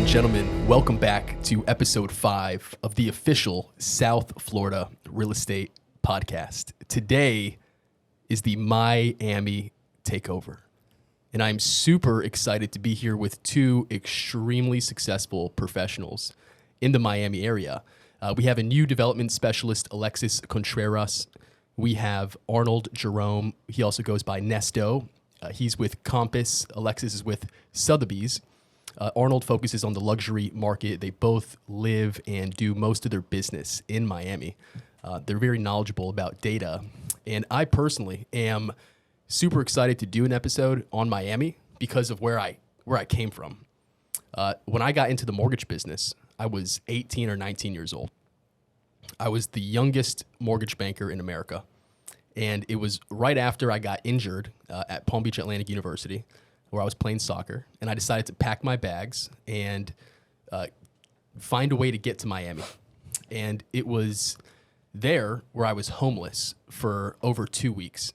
and gentlemen, welcome back to episode 5 of the official South Florida Real Estate Podcast. Today is the Miami takeover, and I'm super excited to be here with two extremely successful professionals in the Miami area. We have a new development specialist, Alexis Contreras. We have Arnold Jerome. He also goes by Nesto. He's with Compass. Alexis is with Sotheby's. Arnold focuses on the luxury market. They both live and do most of their business in Miami. They're very knowledgeable about data. And I personally am super excited to do an episode on Miami because of where I came from. When I got into the mortgage business, I was 18 or 19 years old. I was the youngest mortgage banker in America. And it was right after I got injured at Palm Beach Atlantic University, where I was playing soccer, and I decided to pack my bags and find a way to get to Miami. And it was there where I was homeless for over 2 weeks.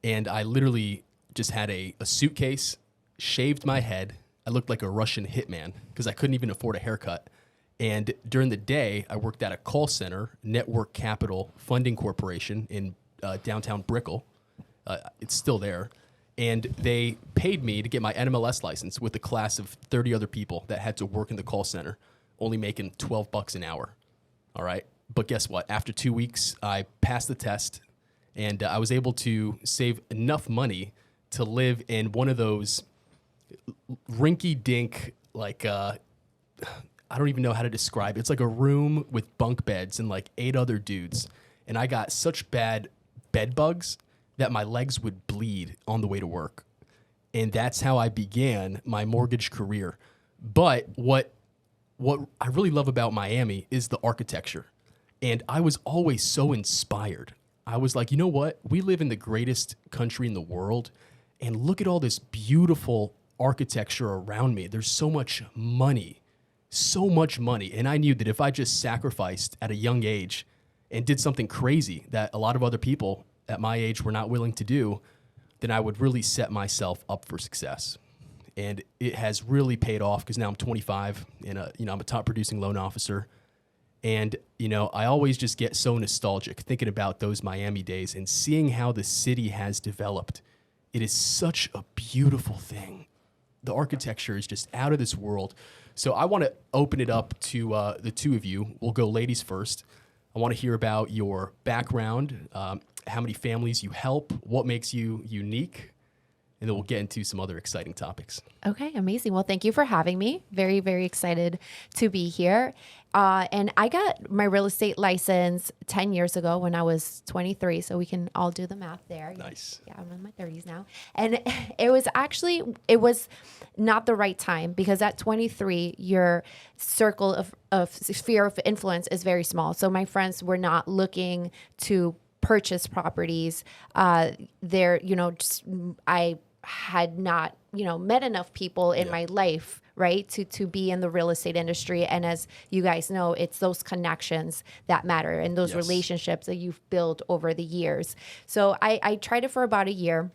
And I literally just had a suitcase, shaved my head. I looked like a Russian hitman because I couldn't even afford a haircut. And during the day, I worked at a call center, Network Capital Funding Corporation in downtown Brickell. It's still there. And they paid me to get my NMLS license with a class of 30 other people that had to work in the call center, only making $12 an hour. All right. But guess what? After 2 weeks, I passed the test, and I was able to save enough money to live in one of those rinky-dink, like, I don't even know how to describe it. It's like a room with bunk beds and like 8 other dudes. And I got such bad bed bugs that my legs would bleed on the way to work. And that's how I began my mortgage career. But what I really love about Miami is the architecture. And I was always so inspired. I was like, you know what? We live in the greatest country in the world, and look at all this beautiful architecture around me. There's so much money. And I knew that if I just sacrificed at a young age and did something crazy that a lot of other people at my age were not willing to do, then I would really set myself up for success. And it has really paid off because now I'm 25 and I'm a top producing loan officer. And, I always just get so nostalgic thinking about those Miami days and seeing how the city has developed. It is such a beautiful thing. The architecture is just out of this world. So I want to open it up to the two of you. We'll go ladies first. I want to hear about your background, how many families you help, what makes you unique, and then we'll get into some other exciting topics. Okay, amazing. Well, thank you for having me. Very, very excited to be here. And I got my real estate license 10 years ago when I was 23, so we can all do the math there. Nice. Yeah, I'm in my 30s now. And it was not the right time because at 23, your circle of sphere of influence is very small. So my friends were not looking to purchase properties. I had not, met enough people in my life, right, to be in the real estate industry. And as you guys know, it's those connections that matter and those relationships that you've built over the years. So I tried it for about a year.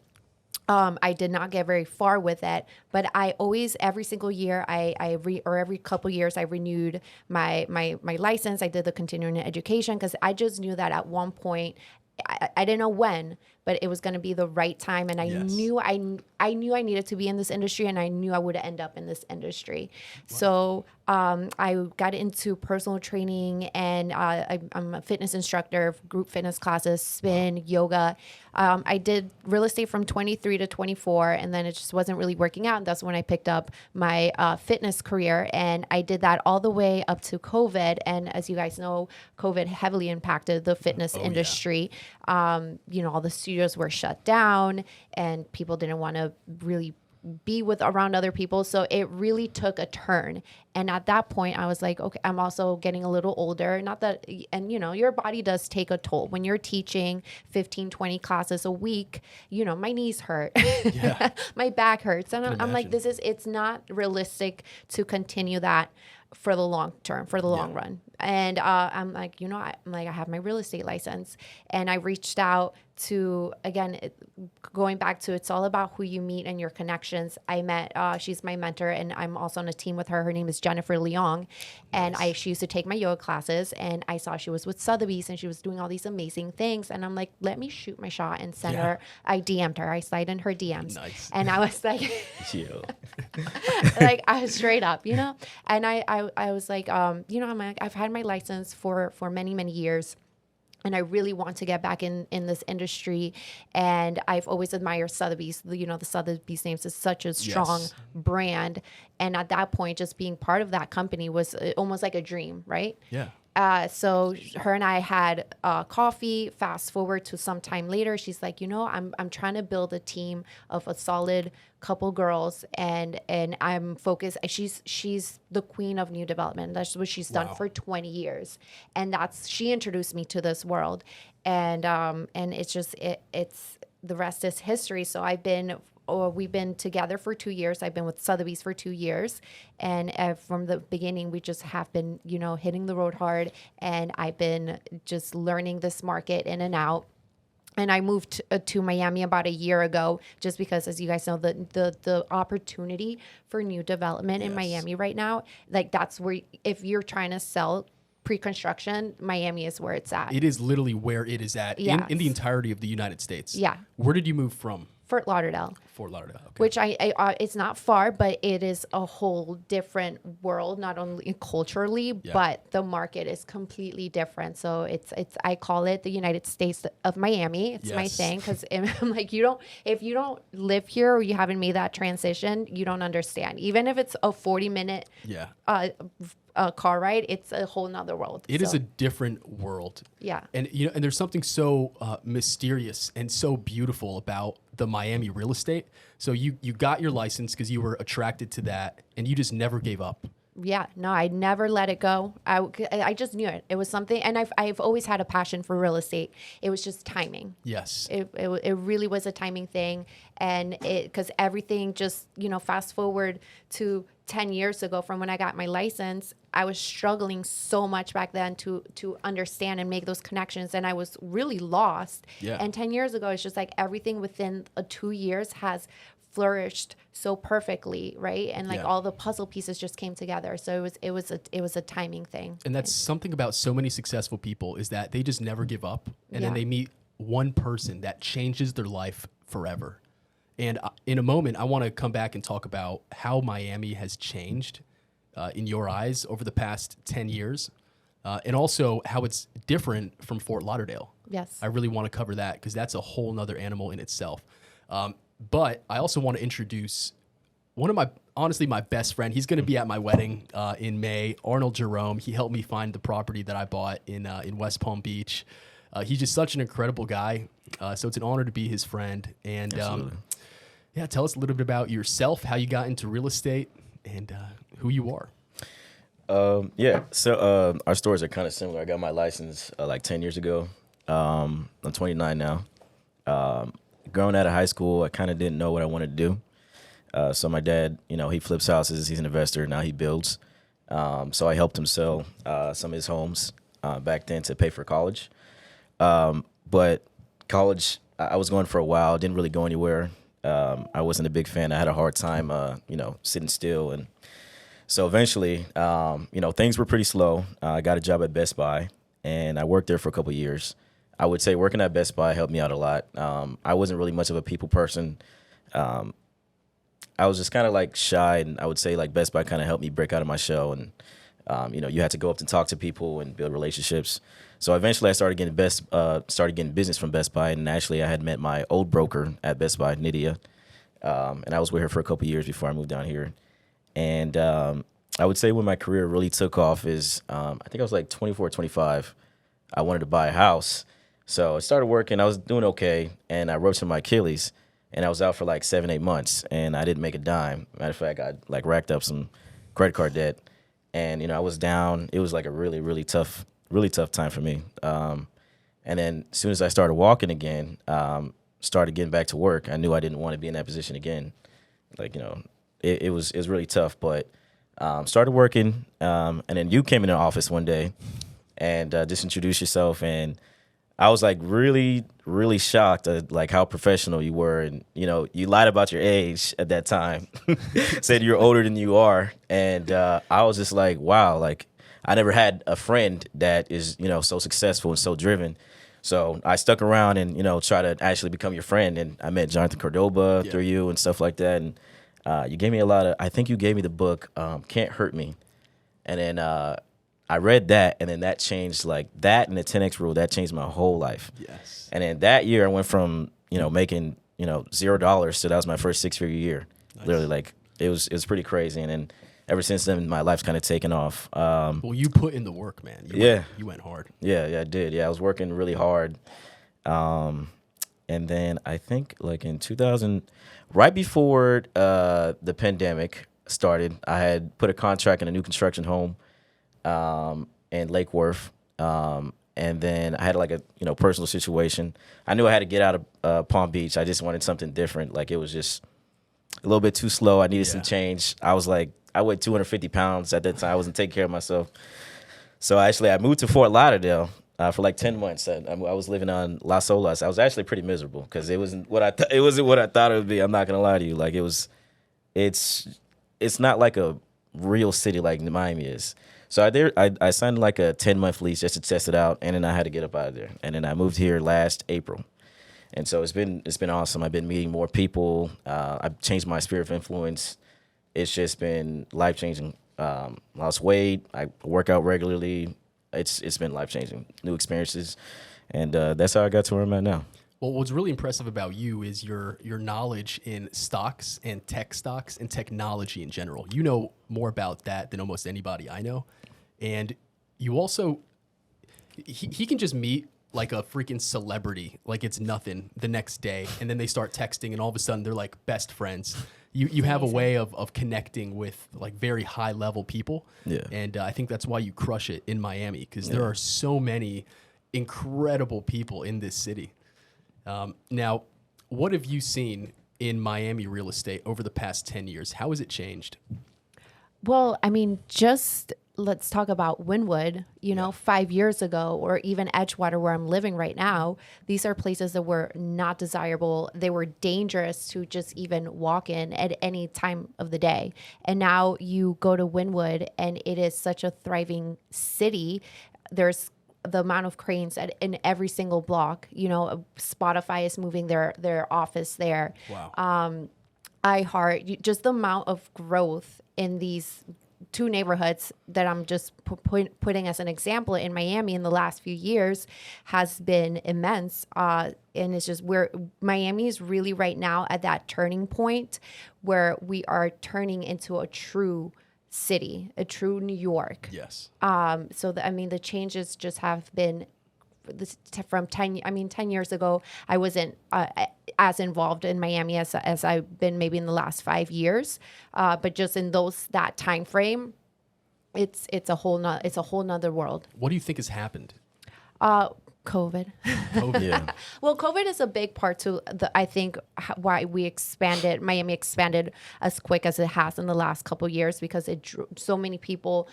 I did not get very far with it, but I always, every single year, every couple years, I renewed my license. I did the continuing education because I just knew that at one point, I didn't know when, but it was going to be the right time. And I knew I needed to be in this industry, and I knew I would end up in this industry. Wow. So I got into personal training, and I'm a fitness instructor, group fitness classes, spin, yoga. I did real estate from 23 to 24, and then it just wasn't really working out. And that's when I picked up my fitness career, and I did that all the way up to COVID. And as you guys know, COVID heavily impacted the fitness industry. Yeah. All the studios were shut down, and people didn't want to really be around other people. So it really took a turn. And at that point, I was like, okay, I'm also getting a little older. Not that, and your body does take a toll. When you're teaching 15, 20 classes a week, my knees hurt. Yeah. My back hurts. And I'm like, it's not realistic to continue that for the long term, for the long run. And I'm like, I have my real estate license, and I reached out again, going back to, it's all about who you meet and your connections. I met, she's my mentor, and I'm also on a team with her. Her name is Jennifer Leong. And she used to take my yoga classes, and I saw she was with Sotheby's and she was doing all these amazing things. And I'm like, let me shoot my shot and send her. I DM'd her. I slid in her DMs. Nice. And I was like, like, I was straight up, you know? And I was like, you know, I've had my license for many, many years. And I really want to get back in this industry. And I've always admired Sotheby's. You know, the Sotheby's names is such a strong brand. And at that point, just being part of that company was almost like a dream, right? Yeah. So her and I had coffee. Fast forward to some time later, she's like, you know, I'm trying to build a team of a solid couple girls, and I'm focused. She's the queen of new development. That's what she's done for 20 years, and she introduced me to this world, and it's just it's the rest is history. So we've been together for 2 years. I've been with Sotheby's for 2 years. And from the beginning, we just have been, you know, hitting the road hard. And I've been just learning this market in and out. And I moved to Miami about a year ago, just because, as you guys know, the opportunity for new development in Miami right now, like that's where, if you're trying to sell pre-construction, Miami is where it's at. It is literally where it is at in the entirety of the United States. Yeah. Where did you move from? Fort Lauderdale. Fort Lauderdale, okay. Which it's not far, but it is a whole different world, not only culturally, but the market is completely different. So I call it the United States of Miami. It's my thing, because I'm like, if you don't live here or you haven't made that transition, you don't understand. Even if it's a 40-minute car ride, it's a whole nother world. It is a different world. Yeah. And you know, and there's something so mysterious and so beautiful about the Miami real estate. So you got your license because you were attracted to that, and you just never gave up. Yeah, no, I never let it go. I just knew it. It was something, and I've always had a passion for real estate. It was just timing. Yes. It really was a timing thing, and because everything just, you know, fast forward to 10 years ago from when I got my license, I was struggling so much back then to understand and make those connections, and I was really lost. Yeah. And 10 years ago, it's just like everything within 2 years has flourished so perfectly, right? And like all the puzzle pieces just came together. So it was a timing thing. And that's something about so many successful people, is that they just never give up, and then they meet one person that changes their life forever. And in a moment, I want to come back and talk about how Miami has changed in your eyes over the past 10 years, and also how it's different from Fort Lauderdale. Yes. I really want to cover that, because that's a whole nother animal in itself. But I also want to introduce one of my best friend. He's going to be at my wedding in May, Arnold Jerome. He helped me find the property that I bought in West Palm Beach. He's just such an incredible guy. So it's an honor to be his friend. And tell us a little bit about yourself, how you got into real estate, and who you are. So our stories are kind of similar. I got my license like 10 years ago. I'm 29 now. Growing out of high school, I kind of didn't know what I wanted to do. So my dad, you know, he flips houses. He's an investor. Now he builds. So I helped him sell some of his homes back then to pay for college. But college, I was going for a while. Didn't really go anywhere. I wasn't a big fan. I had a hard time, sitting still. And so eventually, things were pretty slow. I got a job at Best Buy, and I worked there for a couple of years. I would say working at Best Buy helped me out a lot. I wasn't really much of a people person. I was just kind of like shy, and I would say like Best Buy kind of helped me break out of my shell. And, you had to go up and talk to people and build relationships. So eventually I started getting business from Best Buy. And actually I had met my old broker at Best Buy, Nydia. And I was with her for a couple of years before I moved down here. And I would say when my career really took off is, I think I was like 24, 25. I wanted to buy a house. So I started working. I was doing okay, and I ruptured my Achilles, and I was out for like 7-8 months, and I didn't make a dime. Matter of fact, I like racked up some credit card debt, and I was down. It was like a really, really tough time for me. And then as soon as I started walking again, started getting back to work, I knew I didn't want to be in that position again. Like it was really tough, but started working, and then you came in the office one day, and just introduced yourself, and I was like really, really shocked at like how professional you were, and you lied about your age at that time, said you're older than you are, and I was just like, wow, like I never had a friend that is so successful and so driven. So I stuck around and try to actually become your friend, and I met Jonathan Cordoba through you and stuff like that, and you gave me a lot of. I think you gave me the book Can't Hurt Me, and then. I read that, and then that changed, like that and the 10X rule, that changed my whole life. Yes. And then that year I went from, making, $0 to that was my first 6-figure year. Nice. Literally, like it was pretty crazy. And then ever since then, my life's kind of taken off. Well, you put in the work, man. You went hard. Yeah, I did. Yeah, I was working really hard. And then I think like in 2000, right before the pandemic started, I had put a contract in a new construction home. In Lake Worth. And then I had like a personal situation. I knew I had to get out of Palm Beach. I just wanted something different. Like it was just a little bit too slow. I needed some change. I was like, I weighed 250 pounds at that time. I wasn't taking care of myself. So I moved to Fort Lauderdale for like 10 months. I was living on Las Olas. I was actually pretty miserable because it wasn't what I thought it would be. I'm not gonna lie to you. Like it's not like a real city like Miami is. So I signed like a 10-month lease just to test it out, and then I had to get up out of there. And then I moved here last April, and so it's been awesome. I've been meeting more people. I've changed my sphere of influence. It's just been life changing. Lost weight. I work out regularly. It's been life changing. New experiences, and that's how I got to where I'm at now. Well, what's really impressive about you is your knowledge in stocks and tech stocks and technology in general. You know more about that than almost anybody I know. And you also, he can just meet like a freaking celebrity, like it's nothing the next day. And then they start texting and all of a sudden they're like best friends. You have a way of connecting with like very high level people. Yeah. And I think that's why you crush it in Miami, because there are so many incredible people in this city. Now, what have you seen in Miami real estate over the past 10 years? How has it changed? Well, I mean, just let's talk about Wynwood, 5 years ago, or even Edgewater, where I'm living right now. These are places that were not desirable. They were dangerous to just even walk in at any time of the day. And now you go to Wynwood and it is such a thriving city. There's the amount of cranes in every single block. Spotify is moving their office there. Wow. iHeart, just the amount of growth in these two neighborhoods that I'm just putting as an example in Miami in the last few years has been immense. And it's just where Miami is really right now at that turning point where we are turning into a true city, a true New York. Yes. The changes just have been from 10 years ago. I wasn't as involved in Miami as I've been maybe in the last 5 years. But just in that time frame, it's a whole nother world. What do you think has happened? COVID. Yeah. Well, COVID is a big part to I think why Miami expanded as quick as it has in the last couple of years, because so many people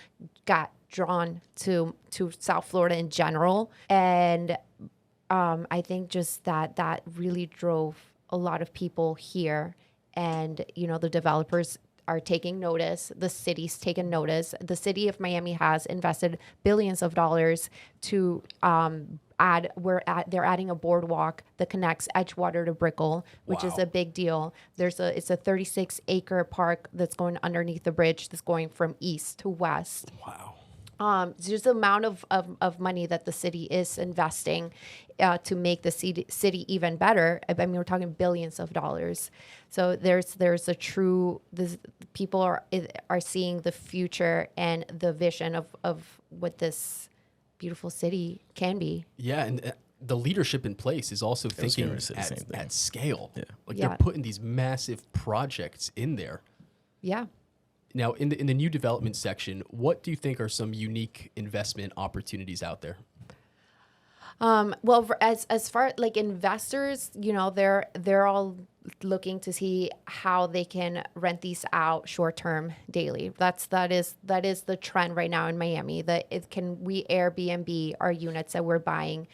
got drawn to South Florida in general. And I think just that really drove a lot of people here. And, the developers are taking notice. The city's taken notice. The city of Miami has invested billions of dollars to they're adding a boardwalk that connects Edgewater to Brickell, which is a big deal. It's a 36-acre park that's going underneath the bridge that's going from east to west. Wow. Just the amount of money that the city is investing to make the city even better. I mean, we're talking billions of dollars. So there's a true, people are seeing the future and the vision of what this beautiful city can be. Yeah, and the leadership in place is also thinking at scale. Yeah. They're putting these massive projects in there. Yeah. Now, in the new development section, what do you think are some unique investment opportunities out there? Well, as far like investors, they're all looking to see how they can rent these out short term daily. That is the trend right now in Miami. Can we Airbnb our units that we're buying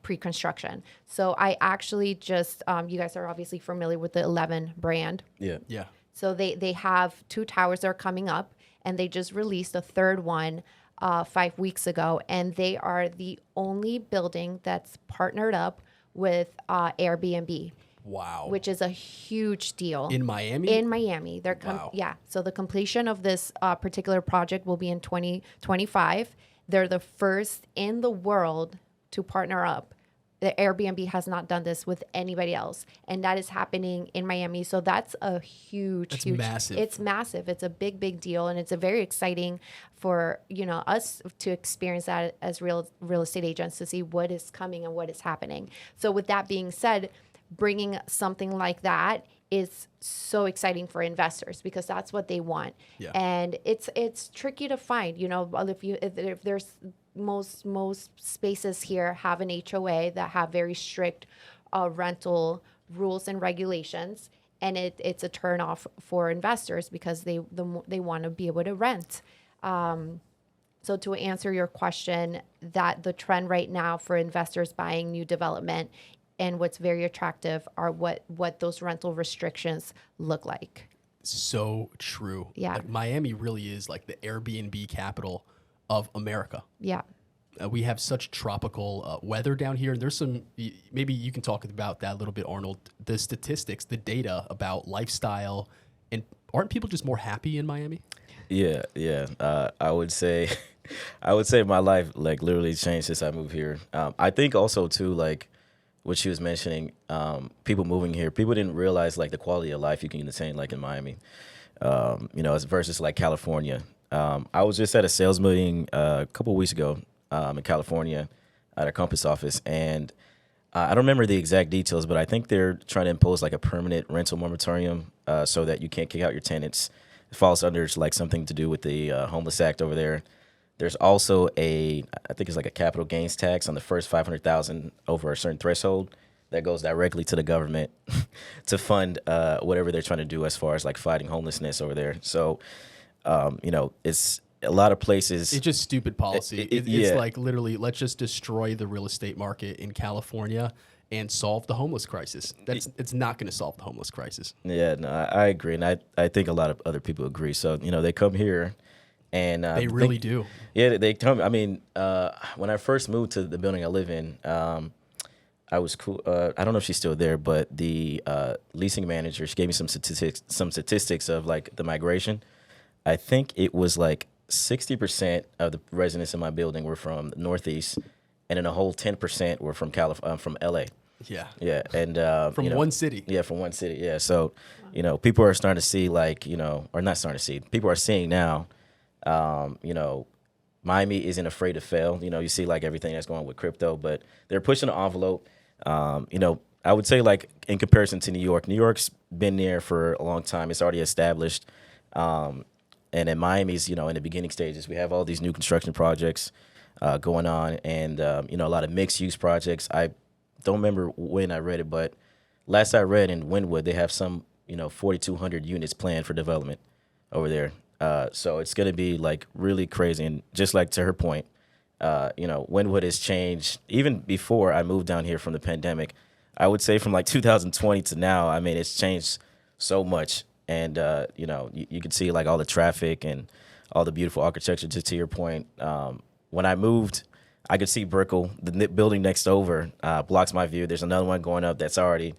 pre-construction. So I actually just, you guys are obviously familiar with the 11 brand. Yeah. Yeah. So they have 2 towers that are coming up, and they just released a third one 5 weeks ago. And they are the only building that's partnered up with Airbnb. Wow. Which is a huge deal. In Miami? In Miami. Wow. Yeah. So the completion of this particular project will be in 2025. They're the first in the world to partner up. The Airbnb has not done this with anybody else. And that is happening in Miami. So that's a huge. Massive. It's massive. It's a big deal. And it's a very exciting for, us to experience that as real estate agents, to see what is coming and what is happening. So with that being said, bringing something like that is so exciting for investors, because that's what they want. Yeah. And it's tricky to find, if there's most spaces here have an HOA that have very strict rental rules and regulations, and it's a turnoff for investors because they want to be able to rent. So to answer your question, that the trend right now for investors buying new development, and what's very attractive are what those rental restrictions look like. So true. Yeah. Like, Miami really is like the Airbnb capital of America. Yeah. We have such tropical weather down here. And there's some, maybe you can talk about that a little bit, Arnold. The statistics, the data about lifestyle, and aren't people just more happy in Miami? Yeah. I would say my life like literally changed since I moved here. I think also too, like what she was mentioning, people moving here, people didn't realize like the quality of life you can attain like in Miami, as versus like California. I was just at a sales meeting a couple of weeks ago in California at a Compass office, and I don't remember the exact details, but I think they're trying to impose like a permanent rental moratorium so that you can't kick out your tenants. It falls under like something to do with the Homeless Act over there. There's also I think it's like a capital gains tax on the first $500,000 over a certain threshold that goes directly to the government to fund whatever they're trying to do as far as like fighting homelessness over there. So, it's a lot of places. It's just stupid policy. It's yeah. like literally, let's just destroy the real estate market in California and solve the homeless crisis. It's not going to solve the homeless crisis. Yeah, no, I agree. And I think a lot of other people agree. So, they come here. And they really do. Yeah, they come. I mean, when I first moved to the building I live in, I was cool. I don't know if she's still there, but the leasing manager, she gave me some statistics of like the migration. I think it was like 60% of the residents in my building were from the Northeast, and then a whole 10% were from from LA. Yeah. Yeah, and from one city. Yeah, from one city. Yeah, so people are starting to see like or not starting to see. People are seeing now. Miami isn't afraid to fail. You see like everything that's going on with crypto, but they're pushing the envelope. I would say like in comparison to New York's been there for a long time. It's already established. And in Miami's, in the beginning stages, we have all these new construction projects going on, and a lot of mixed use projects. I don't remember when I read it, but last I read in Wynwood, they have some 4,200 units planned for development over there. So it's going to be like really crazy. And just like to her point, Wynwood has changed even before I moved down here from the pandemic. I would say from like 2020 to now, I mean, it's changed so much. And, you can see like all the traffic and all the beautiful architecture. Just to your point, when I moved, I could see Brickell, the building next over, blocks my view. There's another one going up that's already,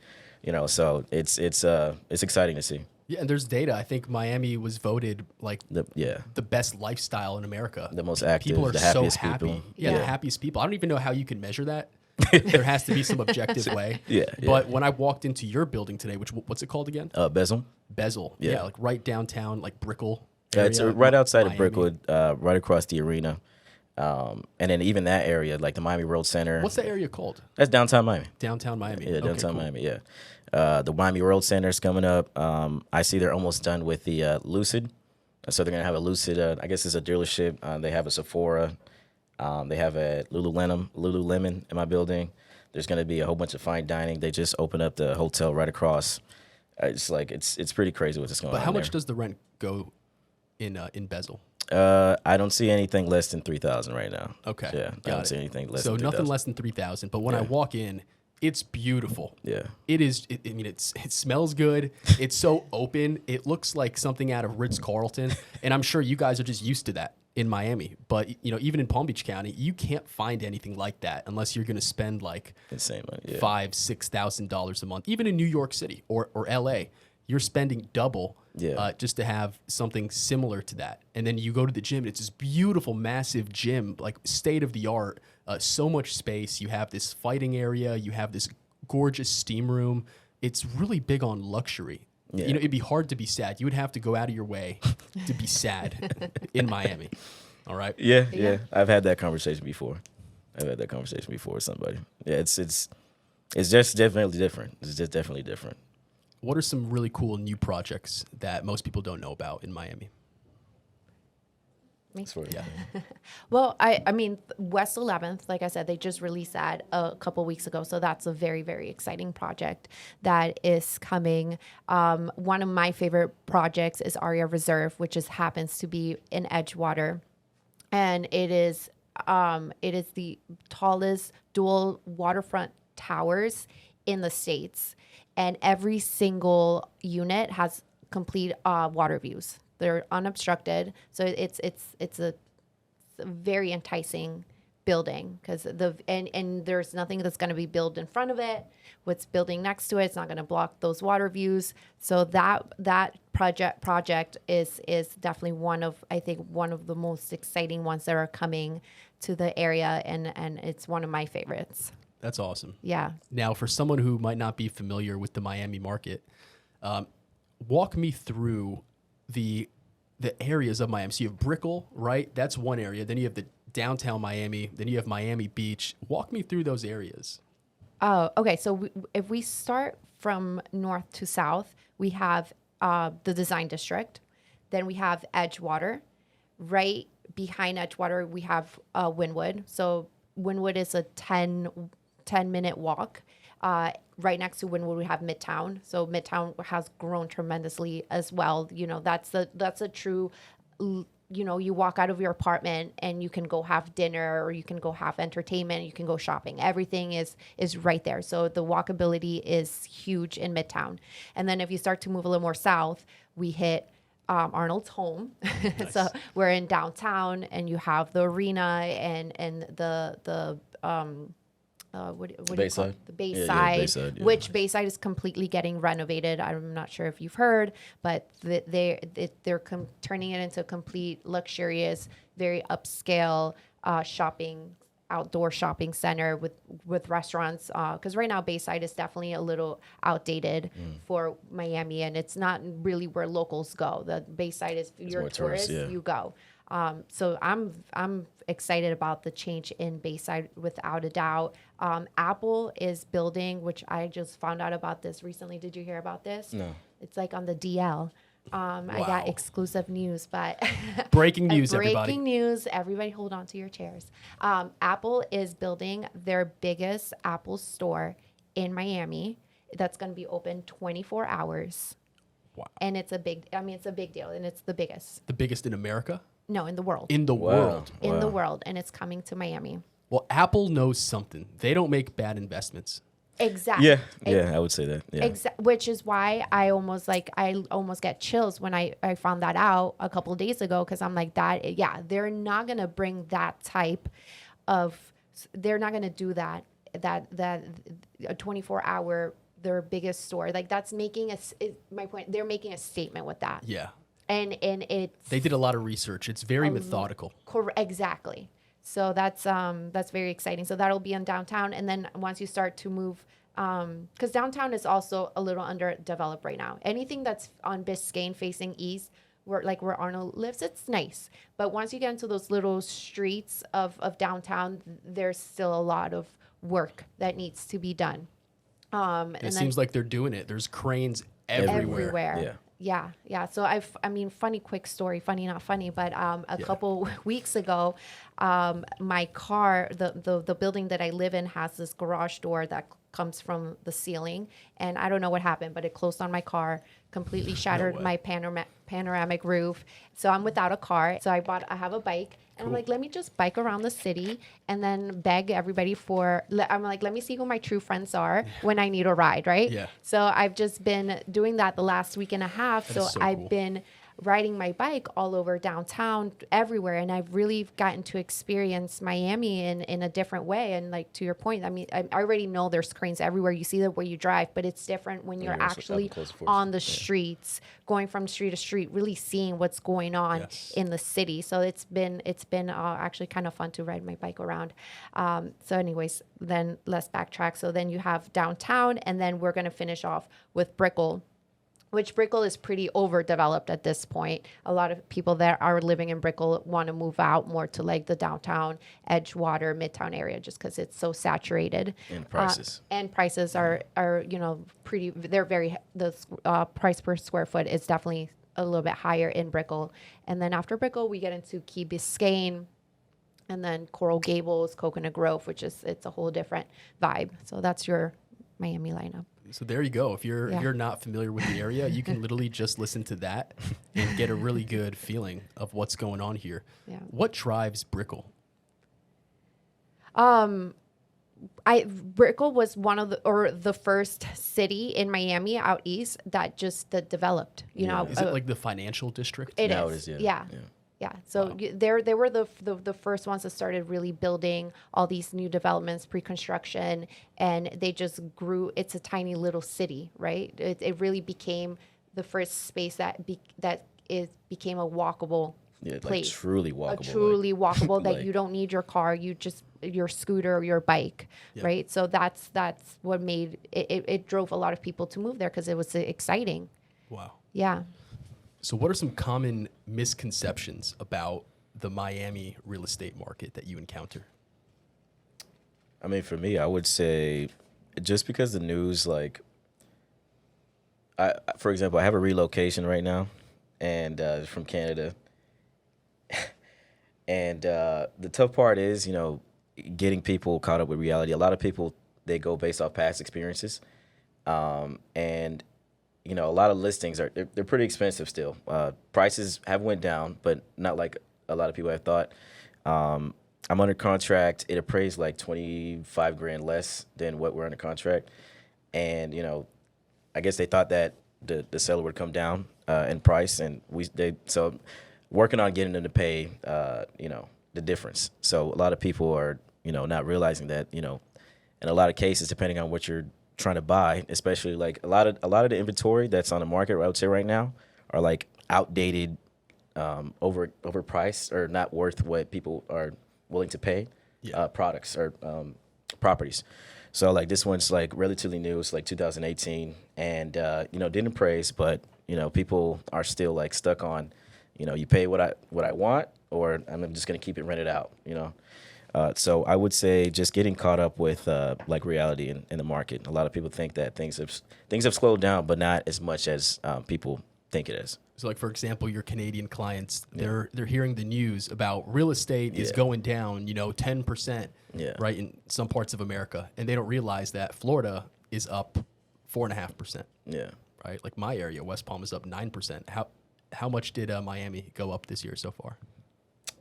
so it's exciting to see. Yeah, and there's data. I think Miami was voted like the best lifestyle in America. The most active, people are the happiest so happy. people. Yeah, the happiest people. I don't even know how you can measure that. There has to be some objective way. Yeah. But when I walked into your building today, what's it called again? Bezel. Bezel. Yeah, like right downtown, like Brickell. Yeah, it's right outside Miami. of Brickell, right across the arena. And then even that area, like the Miami World Center. What's the area called? That's downtown Miami. Downtown Miami. Yeah, downtown cool. Miami, yeah. The Miami World Center is coming up. I see they're almost done with the Lucid. So they're going to have a Lucid, I guess it's a dealership. They have a Sephora. They have a Lululemon in my building. There's going to be a whole bunch of fine dining. They just opened up the hotel right across. It's like it's pretty crazy what's going on. But how there. much does the rent go in Bezel? I don't see anything less than 3,000 right now. Okay. Yeah, I don't see anything less than 3,000. So nothing less than 3,000. But when I walk in, it's beautiful. Yeah. It is. It smells good. It's so open. It looks like something out of Ritz-Carlton. And I'm sure you guys are just used to that in Miami. But, even in Palm Beach County, you can't find anything like that unless you're going to spend like insane money. Yeah. $5,000-$6,000 a month. Even in New York City or LA, you're spending double just to have something similar to that. And then you go to the gym, and it's this beautiful, massive gym, like state of the art. So much space. You have this fighting area. You have this gorgeous steam room. It's really big on luxury. Yeah. It'd be hard to be sad. You would have to go out of your way to be sad in Miami. All right. Yeah. I've had that conversation before. With somebody. Yeah, it's just definitely different. It's just definitely different. What are some really cool new projects that most people don't know about in Miami? Yeah. Well, I mean, West 11th, like I said, they just released that a couple weeks ago. So that's a very, very exciting project that is coming. One of my favorite projects is Aria Reserve, which happens to be in Edgewater. And it is the tallest dual waterfront towers in the States. And every single unit has complete water views. They're unobstructed, so it's a very enticing building because and there's nothing that's going to be built in front of it. What's building next to it's not going to block those water views. So that project is definitely one of the most exciting ones that are coming to the area, and it's one of my favorites. That's awesome. Yeah. Now, for someone who might not be familiar with the Miami market, walk me through the areas of Miami. So you have Brickell, right? That's one area. Then you have the downtown Miami. Then you have Miami Beach. Walk me through those areas. Oh, okay. So if we start from north to south, we have the Design District. Then we have Edgewater. Right behind Edgewater, we have Wynwood. So Wynwood is a 10-minute walk. Right next to Wynwood, we have Midtown. So Midtown has grown tremendously as well. That's a true, you walk out of your apartment and you can go have dinner, or you can go have entertainment, you can go shopping. Everything is right there. So the walkability is huge in Midtown. And then if you start to move a little more south, we hit Arnold's home. Nice. So we're in downtown, and you have the arena and the what do you call it? The Bayside, Bayside, which Bayside is completely getting renovated. I'm not sure if you've heard, but they're turning it into a complete luxurious, very upscale outdoor shopping center with restaurants. Because right now Bayside is definitely a little outdated for Miami, and it's not really where locals go. The Bayside is your tourists, you go. So I'm excited about the change in Bayside without a doubt. Apple is building, which I just found out about this recently. Did you hear about this? No. It's like on the DL. Wow. I got exclusive news, but breaking news, everybody. Breaking news. Everybody hold on to your chairs. Apple is building their biggest Apple store in Miami. That's going to be open 24 hours. Wow. And it's a big deal, and it's the biggest. The biggest in America? No, in the world. In the world. In the world, and it's coming to Miami. Well, Apple knows something. They don't make bad investments. Exactly. Yeah, I would say that. Yeah. Which is why I almost get chills when I found that out a couple of days ago, because I'm like, they're not gonna bring that type of, they're not gonna do that a 24-hour their biggest store. Like, that's making my point. They're making a statement with that. Yeah. And it's, they did a lot of research. It's very methodical. Exactly. So that's very exciting. So that'll be in downtown. And then once you start to move, because downtown is also a little underdeveloped right now. Anything that's on Biscayne facing east, where Arnold lives, it's nice. But once you get into those little streets of downtown, there's still a lot of work that needs to be done. And it seems like they're doing it. There's cranes everywhere. Yeah. So funny, quick story, funny, not funny, but couple weeks ago, my car, the building that I live in has this garage door that comes from the ceiling, and I don't know what happened, but it closed on my car, completely shattered my panoramic roof. So I'm without a car. So I have a bike, and I'm like, let me just bike around the city and then beg everybody I'm like, let me see who my true friends are when I need a ride, right? Yeah. So I've just been doing that the last week and a half. That is so I've cool. been riding my bike all over downtown, everywhere, and I've really gotten to experience Miami in a different way. And like to your point, I mean, I already know there's screens everywhere. You see that where you drive, but it's different when you're actually on the streets, going from street to street, really seeing what's going on in the city. So it's been actually kind of fun to ride my bike around. So anyways, then let's backtrack. So then you have downtown, and then we're going to finish off with Brickell, which Brickell is pretty overdeveloped at this point. A lot of people that are living in Brickell want to move out more to like the downtown, Edgewater, Midtown area, just because it's so saturated. And prices. And prices are pretty. They're very. The price per square foot is definitely a little bit higher in Brickell. And then after Brickell, we get into Key Biscayne, and then Coral Gables, Coconut Grove, it's a whole different vibe. So that's your Miami lineup. So there you go. If you're not familiar with the area, you can literally just listen to that and get a really good feeling of what's going on here. Yeah. What drives Brickell? Brickell was one of the first city in Miami out east that developed. Is it like the financial district? It Now is. it is, yeah. Yeah. So they were the first ones that started really building all these new developments, pre-construction, and they just grew. It's a tiny little city, right? It really became the first space that became a walkable place. Like truly walkable. Truly walkable that like, you don't need your car, your scooter or your bike, right? So that's what made it drove a lot of people to move there because it was exciting. Wow. Yeah. So what are some common misconceptions about the Miami real estate market that you encounter? I mean, for me, I would say just because the news, like, for example, I have a relocation right now, and from Canada. And the tough part is, getting people caught up with reality. A lot of people, they go based off past experiences. And a lot of listings they're pretty expensive still. Prices have went down, but not like a lot of people have thought. I'm under contract. It appraised like $25,000 less than what we're under contract. And, I guess they thought that the seller would come down in price, and so working on getting them to pay, the difference. So a lot of people are, not realizing that, in a lot of cases, depending on what you're trying to buy, especially like a lot of the inventory that's on the market, I would say right now, are like outdated, overpriced, or not worth what people are willing to pay. Products or properties. So like this one's like relatively new. It's like 2018, and didn't appraise, but people are still like stuck on, you pay what I want, or I'm just gonna keep it rented out. So I would say just getting caught up with like reality in the market. A lot of people think that things have slowed down, but not as much as people think it is. So like, for example, your Canadian clients, they're hearing the news about real estate is going down, 10%, right, in some parts of America. And they don't realize that Florida is up 4.5%. Yeah. Right? Like my area, West Palm, is up 9%. How much did Miami go up this year so far?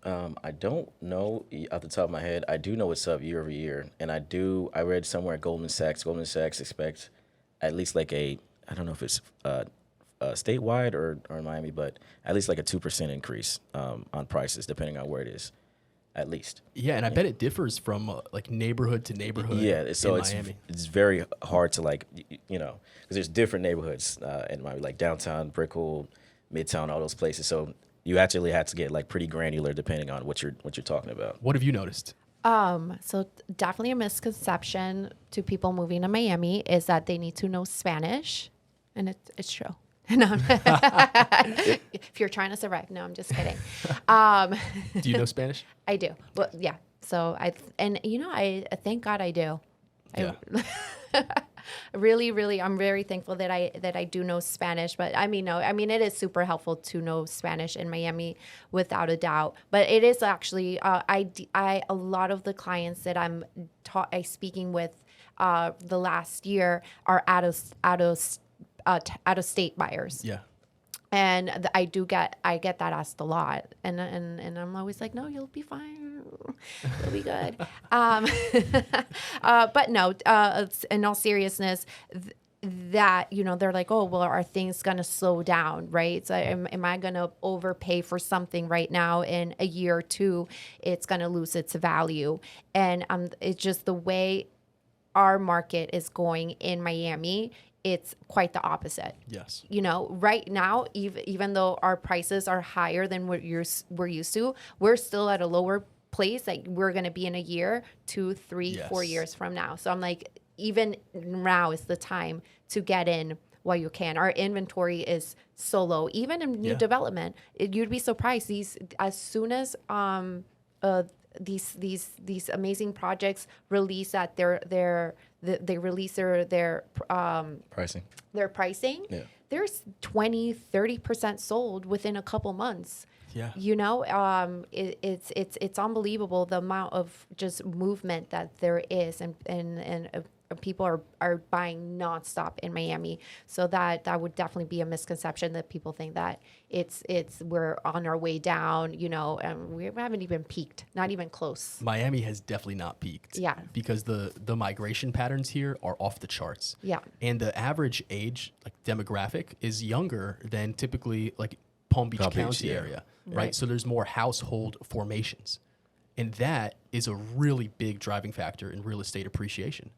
I don't know off the top of my head. I do know it's up year over year. And I read somewhere at Goldman Sachs expects at least like I don't know if it's statewide or in Miami, but at least like a 2% increase on prices, depending on where it is, at least. Yeah, and I bet it differs from like neighborhood to neighborhood. Yeah, so in Miami. It's very hard to like, because there's different neighborhoods in Miami, like downtown, Brickell, Midtown, all those places. So you actually have to get like pretty granular depending on what you're talking about. What have you noticed? So definitely a misconception to people moving to Miami is that they need to know Spanish, and it's true. No, if you're trying to survive. No, I'm just kidding. Do you know Spanish? I do. Well, yeah. So I thank God I do. Yeah. Really, I'm very thankful that I do know Spanish. But I mean, no, I mean, it is super helpful to know Spanish in Miami, without a doubt. But it is actually, a lot of the clients that I speaking with the last year are out of state buyers. Yeah. And I get that asked a lot, and I'm always like, no, you'll be fine, you'll be good. But no, in all seriousness, that they're like, oh well, are things gonna slow down, right? So am I gonna overpay for something right now? In a year or two, it's gonna lose its value, and it's just the way our market is going in Miami. It's quite the opposite. Yes. Right now, even though our prices are higher than what we're used to, we're still at a lower place. Like we're going to be in a year, 2, 3, 4 years from now. So I'm like, even now is the time to get in while you can. Our inventory is so low, even in new development. You'd be surprised. As soon as these amazing projects release at they release their Pricing. Their pricing. Yeah. There's 20-30% sold within a couple months. Yeah. It's unbelievable the amount of just movement that there is, and people are buying nonstop in Miami. So that would definitely be a misconception that people think that it's we're on our way down, and we haven't even peaked, not even close. Miami has definitely not peaked. Yeah. Because the migration patterns here are off the charts. Yeah. And the average age, like demographic, is younger than typically like Palm Beach County area, right? So there's more household formations. And that is a really big driving factor in real estate appreciation.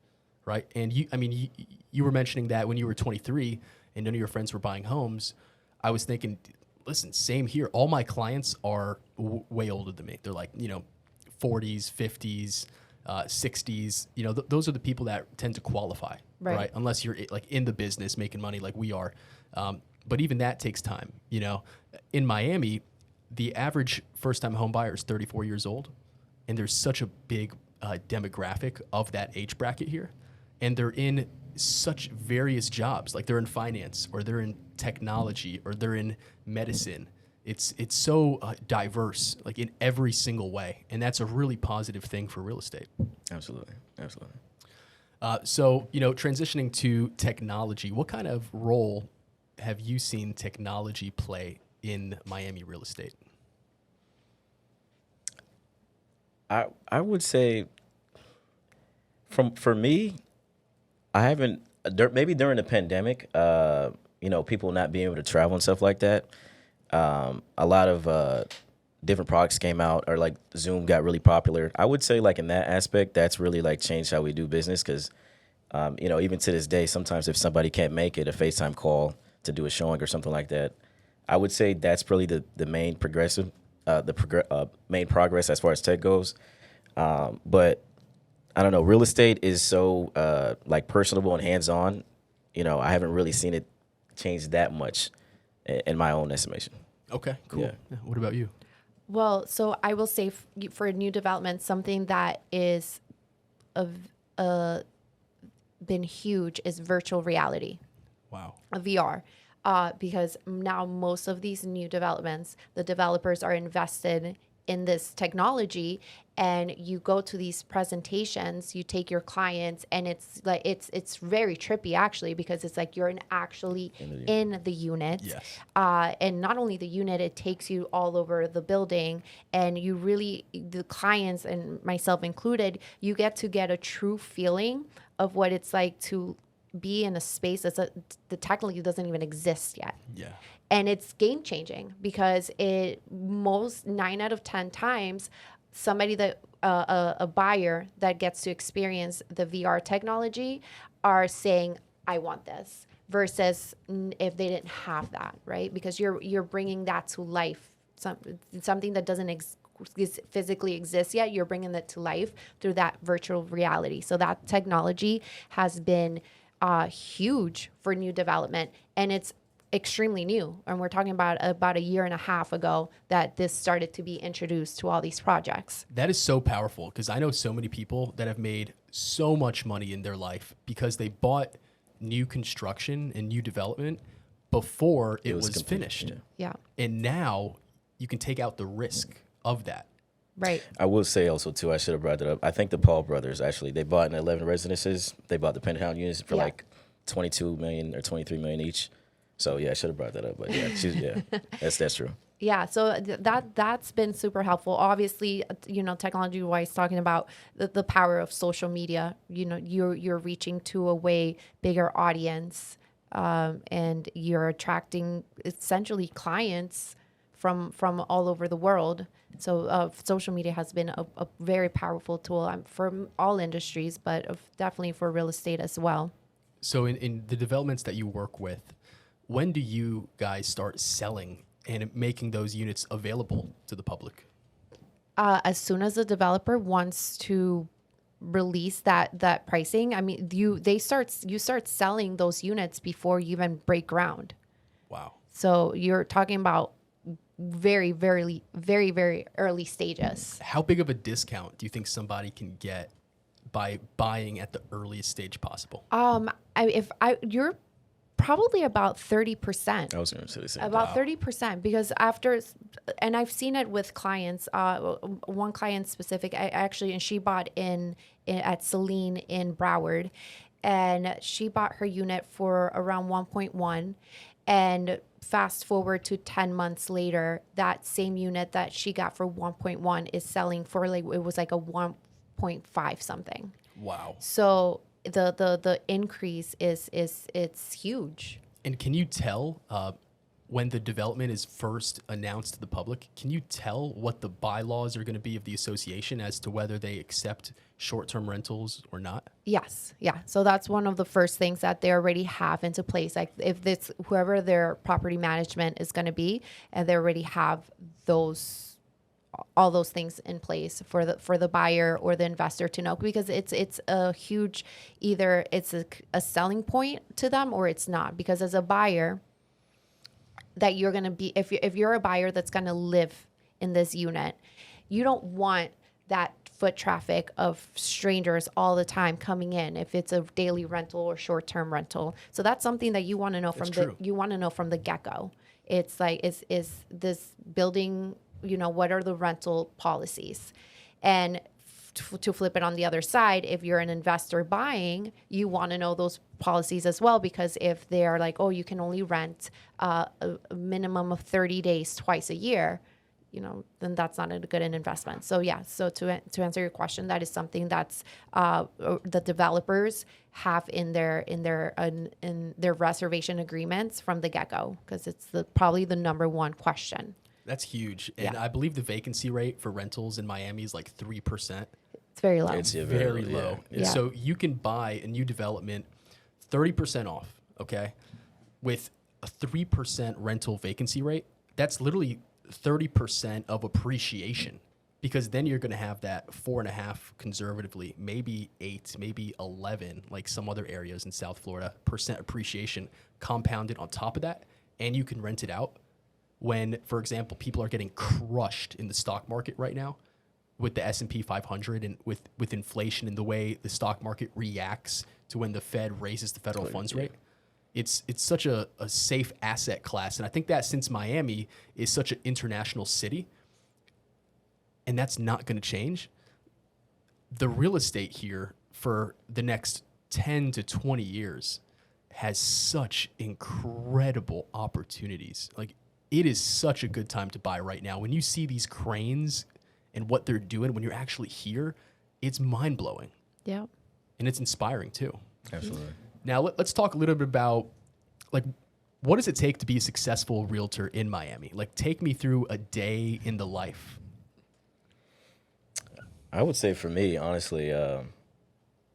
Right. And you were mentioning that when you were 23 and none of your friends were buying homes, I was thinking, listen, same here. All my clients are way older than me. They're like, 40s, 50s, 60s. Those are the people that tend to qualify. Right. Unless you're like in the business making money like we are. But even that takes time. In Miami, the average first time home buyer is 34 years old. And there's such a big demographic of that age bracket here. And they're in such various jobs, like they're in finance, or they're in technology, or they're in medicine. It's so diverse, like in every single way, and that's a really positive thing for real estate. Absolutely. So transitioning to technology, what kind of role have you seen technology play in Miami real estate? I would say, for me, I haven't, maybe during the pandemic, people not being able to travel and stuff like that. A lot of different products came out, or like Zoom got really popular. I would say like in that aspect, that's really like changed how we do business. Cause, even to this day, sometimes if somebody can't make it, a FaceTime call to do a showing or something like that, I would say that's probably the main main progress as far as tech goes. But I don't know. Real estate is so like personable and hands-on. I haven't really seen it change that much in my own estimation. Okay, cool. Yeah. What about you? Well, so I will say for new development, something that is been huge is virtual reality. Wow. VR. Because now most of these new developments, the developers are invested in this technology, and you go to these presentations, you take your clients, and it's like it's very trippy actually, because it's like you're actually in the unit. Yes. And not only the unit, it takes you all over the building, and you really, the clients and myself included, you get a true feeling of what it's like to be in a space that technically doesn't even exist yet. Yeah. And it's game changing, because 9 out of 10 times, somebody that a buyer that gets to experience the VR technology are saying, I want this, versus if they didn't have that, right? Because you're bringing that to life, something that doesn't physically exist yet. You're bringing that to life through that virtual reality. So that technology has been huge for new development, and it's extremely new. And we're talking about a year and a half ago that this started to be introduced to all these projects. That is so powerful because I know so many people that have made so much money in their life because they bought new construction and new development before it was finished. Yeah. And now you can take out the risk of that. Right. I will say also too, I should have brought that up. I think the Paul brothers actually, they bought in 11 residences. They bought the penthouse units for like 22 million or 23 million each. So yeah, I should have brought that up. But yeah, that's true. Yeah, so that's been super helpful. Obviously, technology wise, talking about the power of social media. You're reaching to a way bigger audience, and you're attracting essentially clients from all over the world. So social media has been a very powerful tool for all industries, but definitely for real estate as well. So in the developments that you work with, when do you guys start selling and making those units available to the public? As soon as the developer wants to release that pricing, I mean, you start selling those units before you even break ground. Wow. So you're talking about very, very, very, very early stages. How big of a discount do you think somebody can get by buying at the earliest stage possible? You're probably about 30%. I was going to say the same. About 30%, because and I've seen it with clients. One client specific, and she bought at Celine in Broward, and she bought her unit for around 1.1, and fast forward to 10 months later, that same unit that she got for 1.1 is selling for it was like a 1.5 something. Wow. So the increase it's huge. And can you tell when the development is first announced to the public, can you tell what the bylaws are going to be of the association as to whether they accept short-term rentals or not? Yes. Yeah. So that's one of the first things that they already have into place. Like if this, whoever their property management is going to be, and they already have all those things in place for the buyer or the investor to know, because it's a huge, either it's a selling point to them or it's not, because as a buyer that you're going to be, if you're a buyer that's going to live in this unit, you don't want that foot traffic of strangers all the time coming in if it's a daily rental or short-term rental. So that's something that you want to know from the get-go. It's like, is this building, what are the rental policies? And to flip it on the other side, if you're an investor buying, you want to know those policies as well, because if they're like, oh, you can only rent a minimum of 30 days twice a year, then that's not a good investment. So yeah, so to answer your question, that is something that's the developers have in their reservation agreements from the get-go, because it's probably the number one question. That's huge. And I believe the vacancy rate for rentals in Miami is like 3%. It's very low. It's very low. Yeah. So you can buy a new development 30% off, okay? With a 3% rental vacancy rate, that's literally 30% of appreciation, because then you're going to have that 4.5 conservatively, maybe 8, maybe 11, like some other areas in South Florida, percent appreciation compounded on top of that, and you can rent it out. When, for example, people are getting crushed in the stock market right now with the S&P 500 and with inflation and the way the stock market reacts to when the Fed raises the federal funds rate. It's such a safe asset class. And I think that since Miami is such an international city, and that's not going to change, the real estate here for the next 10 to 20 years has such incredible opportunities. Like, it is such a good time to buy right now. When you see these cranes and what they're doing, when you're actually here, it's mind-blowing. Yeah. And it's inspiring too. Absolutely. Now, let's talk a little bit about, like, what does it take to be a successful realtor in Miami? Like, take me through a day in the life. I would say for me, honestly,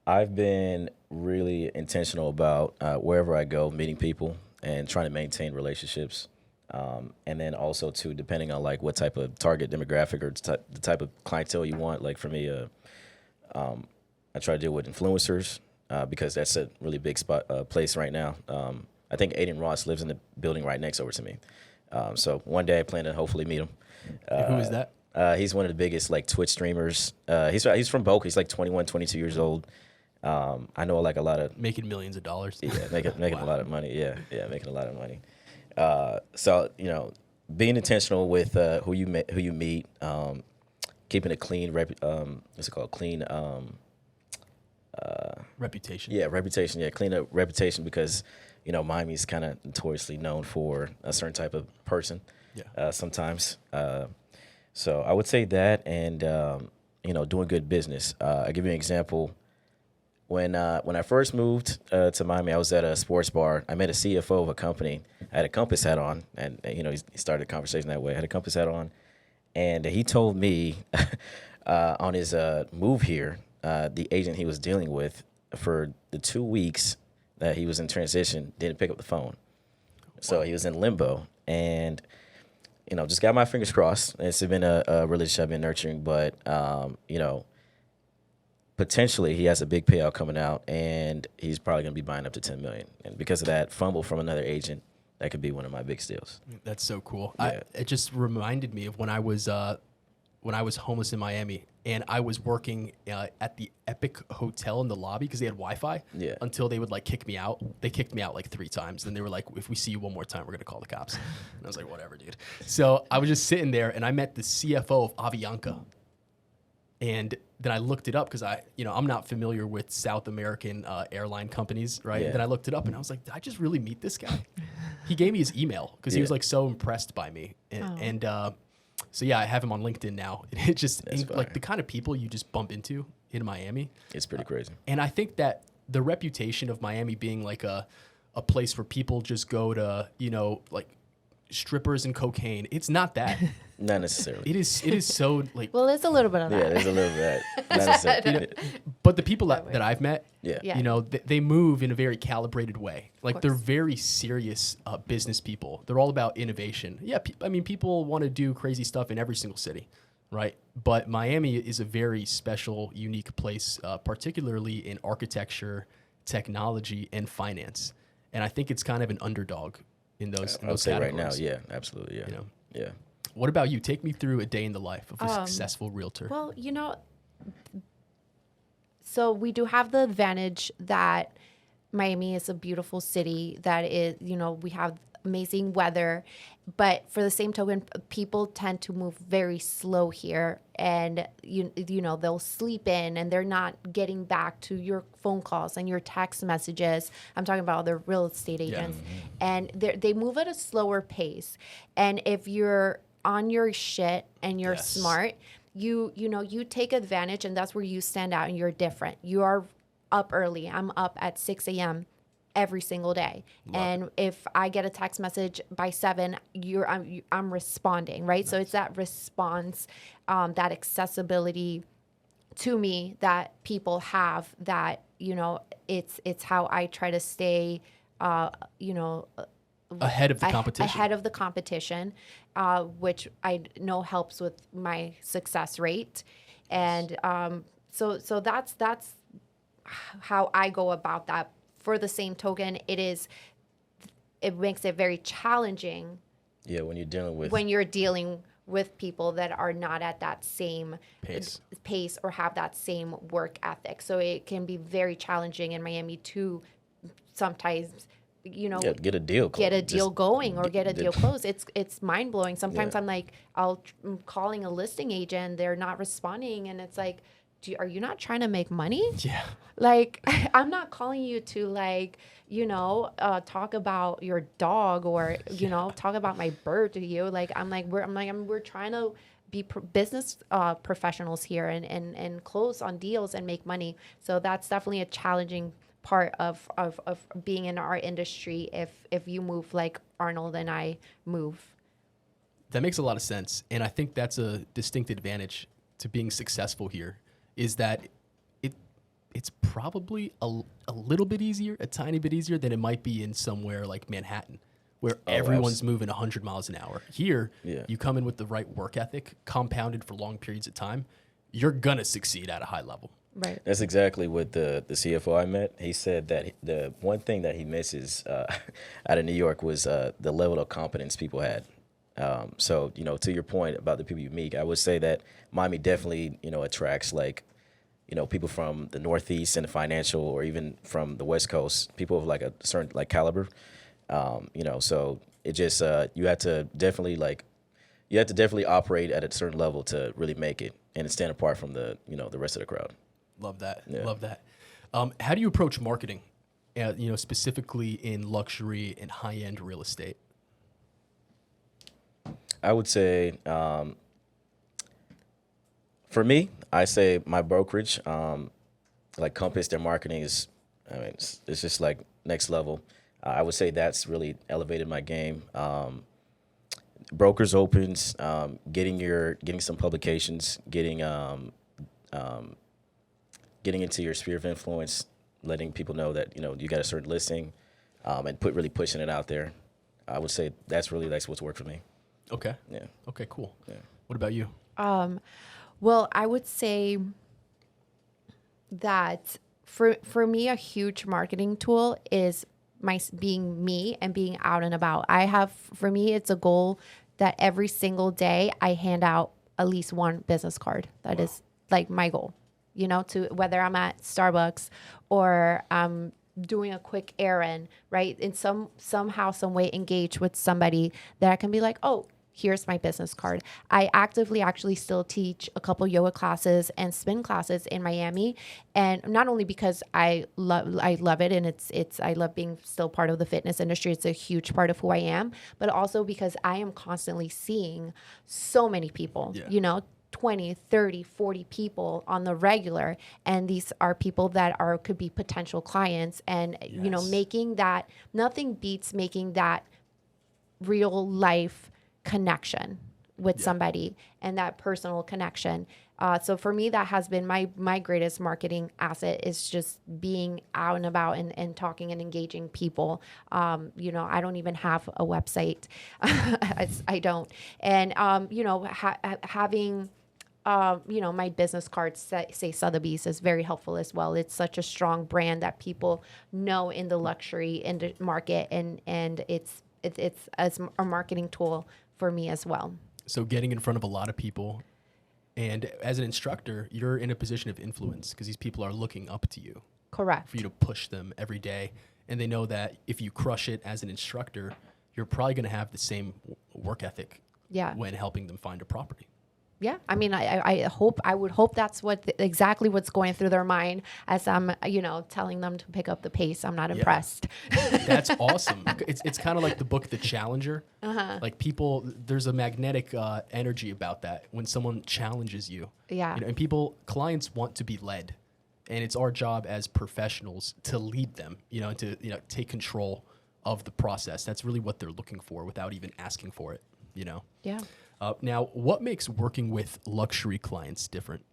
I've been really intentional about wherever I go, meeting people and trying to maintain relationships. And then also too, depending on like what type of target demographic or the type of clientele you want. Like for me, I try to deal with influencers because that's a really big place right now. I think Aiden Ross lives in the building right next over to me. So one day I plan to hopefully meet him. Who is that? He's one of the biggest like Twitch streamers. He's from Boca. He's like 21, 22 years old. I know like a lot of making millions of dollars. Yeah, making a lot of money. Yeah, making a lot of money. So being intentional with who you meet, keeping a clean what's it called? Clean reputation. Yeah, reputation. Yeah, clean up reputation because Miami's kind of notoriously known for a certain type of person. Yeah. Sometimes. So I would say that, and doing good business. I'll give you an example. When I first moved to Miami, I was at a sports bar. I met a CFO of a company. I had a compass hat on, and he started a conversation that way. I had a compass hat on, and he told me on his move here, the agent he was dealing with for the 2 weeks that he was in transition didn't pick up the phone. So he was in limbo, and just got my fingers crossed. It's been a relationship I've been nurturing, but potentially he has a big payout coming out, and he's probably going to be buying up to $10 million. And because of that fumble from another agent, that could be one of my big steals. That's so cool. Yeah. It just reminded me of when I was homeless in Miami, and I was working at the Epic Hotel in the lobby because they had Wi-Fi. Yeah. Until they would like kick me out. They kicked me out like 3 times. Then they were like, "If we see you one more time, we're gonna call the cops." And I was like, "Whatever, dude." So I was just sitting there, and I met the CFO of Avianca. And then I looked it up because I'm not familiar with South American airline companies, right? Yeah. Then I looked it up and I was like, did I just really meet this guy? He gave me his email because he was like so impressed by me. And so yeah, I have him on LinkedIn now. It just like the kind of people you just bump into in Miami. It's pretty crazy. And I think that the reputation of Miami being like a place where people just go to, like strippers and cocaine. It's not that. Not necessarily. It is so like. Well, it's a little bit of that. Yeah, there's a little bit of that. Not necessarily. But the people that I've met, Yeah. they move in a very calibrated way. Like they're very serious business people. They're all about innovation. Yeah, people want to do crazy stuff in every single city, right? But Miami is a very special, unique place, particularly in architecture, technology, and finance. And I think it's kind of an underdog in those. I would say categories. right now, yeah, absolutely, yeah, yeah. What about you? Take me through a day in the life of a successful realtor. Well, so we do have the advantage that Miami is a beautiful city, that is, we have amazing weather, but for the same token, people tend to move very slow here, and they'll sleep in, and they're not getting back to your phone calls and your text messages. I'm talking about other real estate agents, and they move at a slower pace. And if you're on your shit and you're smart, you take advantage, and that's where you stand out and you're different. You are up early. I'm up at 6 a.m. every single day. And if I get a text message by 7, I'm responding, right? Nice. So it's that response, that accessibility to me that people have, that, it's how I try to stay, ahead of the competition. Ahead of the competition, which I know helps with my success rate. And so that's how I go about that. For the same token, it makes it very challenging. Yeah, when you're dealing with people that are not at that same pace or have that same work ethic. So it can be very challenging in Miami to sometimes, get a deal going or get a deal closed. It's mind blowing. Sometimes I'm like, I'm calling a listing agent, they're not responding, and it's like, are you not trying to make money? Yeah. Like, I'm not calling you to talk about your dog or, talk about my bird to you. Like, we're trying to be business professionals here and close on deals and make money. So that's definitely a challenging part of being in our industry if you move like Arnold and I move. That makes a lot of sense. And I think that's a distinct advantage to being successful here, is that it's probably a little bit easier, a tiny bit easier than it might be in somewhere like Manhattan, where everyone's moving 100 miles an hour. Here, you come in with the right work ethic, compounded for long periods of time, you're going to succeed at a high level. Right. That's exactly what the CFO I met. He said that the one thing that he misses out of New York was the level of competence people had. So, to your point about the people you meet, I would say that Miami definitely, attracts like, people from the Northeast and the financial, or even from the West Coast, people of like a certain like caliber. So it just you have to definitely operate at a certain level to really make it and stand apart from the rest of the crowd. Love that. Yeah. Love that. How do you approach marketing, specifically in luxury and high-end real estate? I would say, for me, I say my brokerage, like Compass, their marketing is, it's just like next level. I would say that's really elevated my game. Brokers opens, getting some publications, getting into your sphere of influence, letting people know that you got a certain listing, and really pushing it out there. I would say that's what's worked for me. Okay. Yeah. Okay, cool. Yeah. What about you? Well, I would say that for me, a huge marketing tool is being me and being out and about. For me, it's a goal that every single day I hand out at least one business card. That is like my goal, to whether I'm at Starbucks or I'm doing a quick errand, right? In somehow, some way engage with somebody that I can be like, oh, here's my business card. I actively actually still teach a couple yoga classes and spin classes in Miami. And not only because I love it, and I love being still part of the fitness industry. It's a huge part of who I am, but also because I am constantly seeing so many people, 20, 30, 40 people on the regular. And these are people that could be potential clients. And, making that, nothing beats making that real life connection with somebody and that personal connection. So for me, that has been my greatest marketing asset, is just being out and about and talking and engaging people. I don't even have a website. I don't. And, having my business cards say Sotheby's is very helpful as well. It's such a strong brand that people know in the luxury market, and it's as a marketing tool for me as well. So getting in front of a lot of people, and as an instructor, you're in a position of influence because these people are looking up to you. Correct. For you to push them every day. And they know that if you crush it as an instructor, you're probably going to have the same work ethic when helping them find a property. Yeah. I mean, I would hope that's exactly what's going through their mind as I'm, telling them to pick up the pace. I'm not impressed. That's awesome. It's kind of like the book, The Challenger. Like there's a magnetic energy about that when someone challenges you. Yeah. And clients want to be led. And it's our job as professionals to lead them, to take control of the process. That's really what they're looking for without even asking for it, Yeah. Now, what makes working with luxury clients different?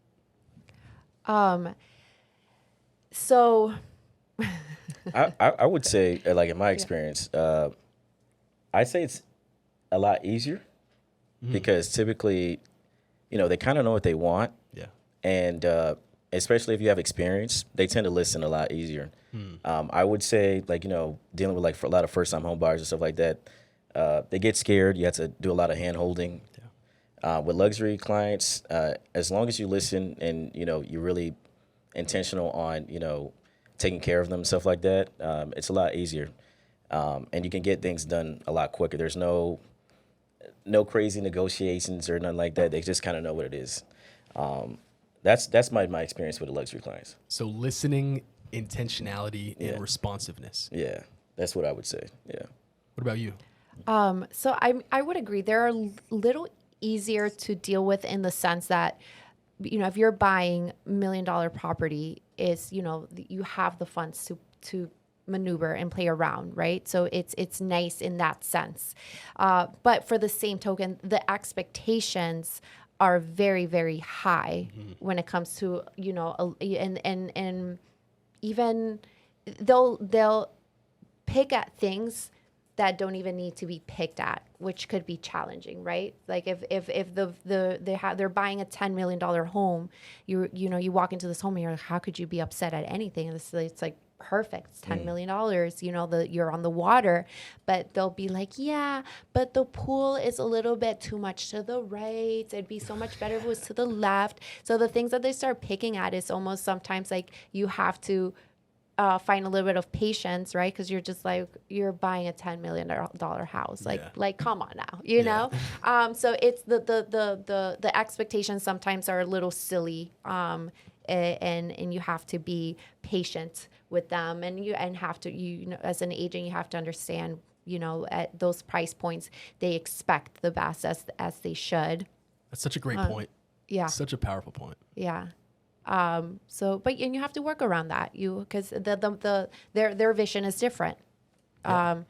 So I would say, like in my experience, I'd say it's a lot easier because typically, they kind of know what they want. Yeah. And especially if you have experience, they tend to listen a lot easier. I would say, like, dealing with like for a lot of first-time home buyers and stuff like that, they get scared. You have to do a lot of hand-holding. With luxury clients, as long as you listen and, you're really intentional on, taking care of them and stuff like that, it's a lot easier. And you can get things done a lot quicker. There's no crazy negotiations or nothing like that. They just kind of know what it is. That's my experience with the luxury clients. So listening, intentionality, and responsiveness. Yeah, that's what I would say. Yeah. What about you? So I would agree. They're a little easier to deal with in the sense that, if you're buying $1 million property, is, you have the funds to maneuver and play around, right? So it's nice in that sense. But for the same token, the expectations are very, very high when it comes to, and even they'll pick at things that don't even need to be picked at, which could be challenging, right? Like if they're buying a $10 million home, you walk into this home and you're like, how could you be upset at anything? And it's like perfect. It's $10 million. You're on the water, but they'll be like, yeah, but the pool is a little bit too much to the right. It'd be so much better if it was to the left. So the things that they start picking at is almost sometimes like you have to find a little bit of patience, right? Because you're just like, you're buying a $10 million house. Like, come on now, you know? So it's the expectations sometimes are a little silly. And you have to be patient with them, and have to, as an agent, you have to understand, at those price points, they expect the best as they should. That's such a great point. Yeah. Such a powerful point. Yeah. And you have to work around that, because their vision is different. 100%.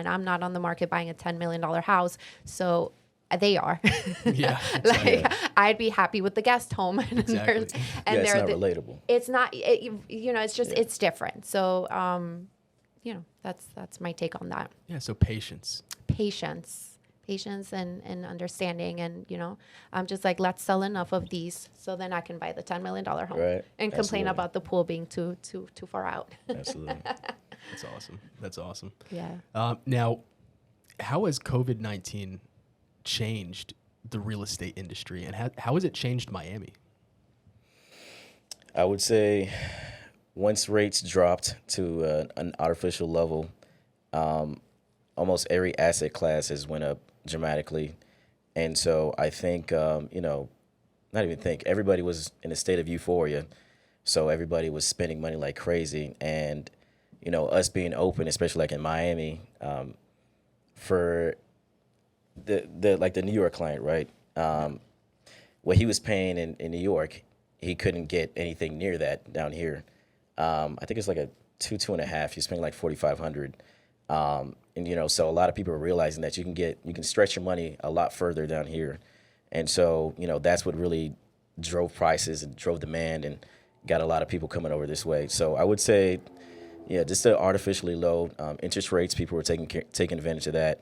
I'm not on the market buying a $10 million house, so they are. Yeah. I'd be happy with the guest home. Exactly. It's not relatable. It's not. It's just it's different. So that's my take on that. Yeah. So patience and understanding, and I'm just like, let's sell enough of these so then I can buy the $10 million home, right, and complain about the pool being too far out. Absolutely. That's awesome. Yeah. Now, how has COVID-19 changed the real estate industry, and how has it changed Miami? I would say once rates dropped to an artificial level, almost every asset class has went up dramatically. And so I think, not even think, everybody was in a state of euphoria. So everybody was spending money like crazy. And, us being open, especially like in Miami, for the New York client, right? What he was paying in New York, he couldn't get anything near that down here. I think it's like a two and a half. He's paying like $4,500. And so a lot of people are realizing that you can stretch your money a lot further down here. And so, that's what really drove prices and drove demand and got a lot of people coming over this way. So I would say, just the artificially low interest rates, people were taking advantage of that,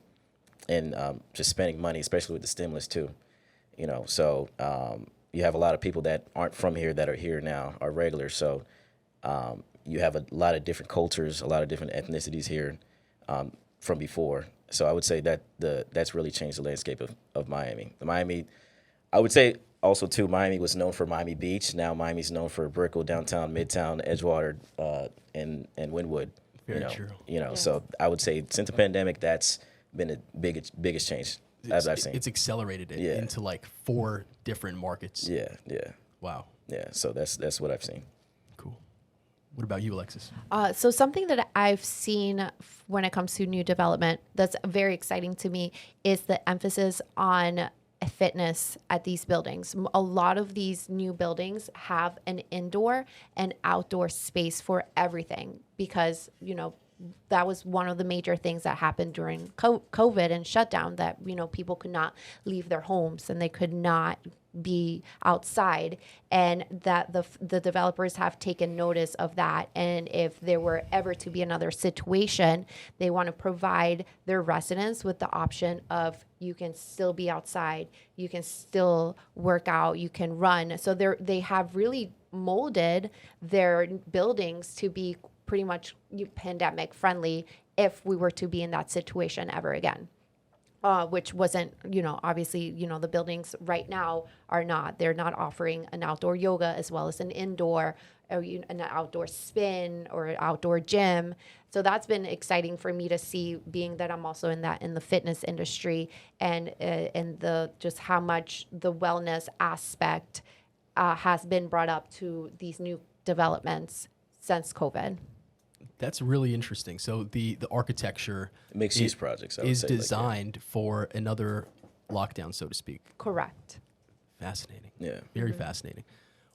and just spending money, especially with the stimulus too. So you have a lot of people that aren't from here that are here now, are regulars. So you have a lot of different cultures, a lot of different ethnicities here from before. So I would say that that's really changed the landscape of Miami. I would say also too, Miami was known for Miami Beach. Now Miami's known for Brickell, downtown, Midtown, Edgewater, and Wynwood. Very true. Yes. So I would say since the pandemic, that's been the biggest change as I've seen. It's accelerated it into like 4 different markets. Yeah. Wow. Yeah. So that's what I've seen. Cool. What about you, Alexis? So something that I've seen when it comes to new development that's very exciting to me is the emphasis on fitness at these buildings. A lot of these new buildings have an indoor and outdoor space for everything, because, that was one of the major things that happened during COVID and shutdown, that, people could not leave their homes and they could not be outside, and that the developers have taken notice of that. And if there were ever to be another situation, they want to provide their residents with the option of, you can still be outside, you can still work out, you can run. So they have really molded their buildings to be pretty much pandemic friendly if we were to be in that situation ever again. Which wasn't, obviously, the buildings right now are not. They're not offering an outdoor yoga as well as an indoor, or an outdoor spin or an outdoor gym. So that's been exciting for me to see, being that I'm also in the fitness industry, and the just how much the wellness aspect has been brought up to these new developments since COVID. That's really interesting. So the architecture Mixed-use projects is designed for another lockdown, so to speak. Correct. Fascinating. Yeah. Very fascinating.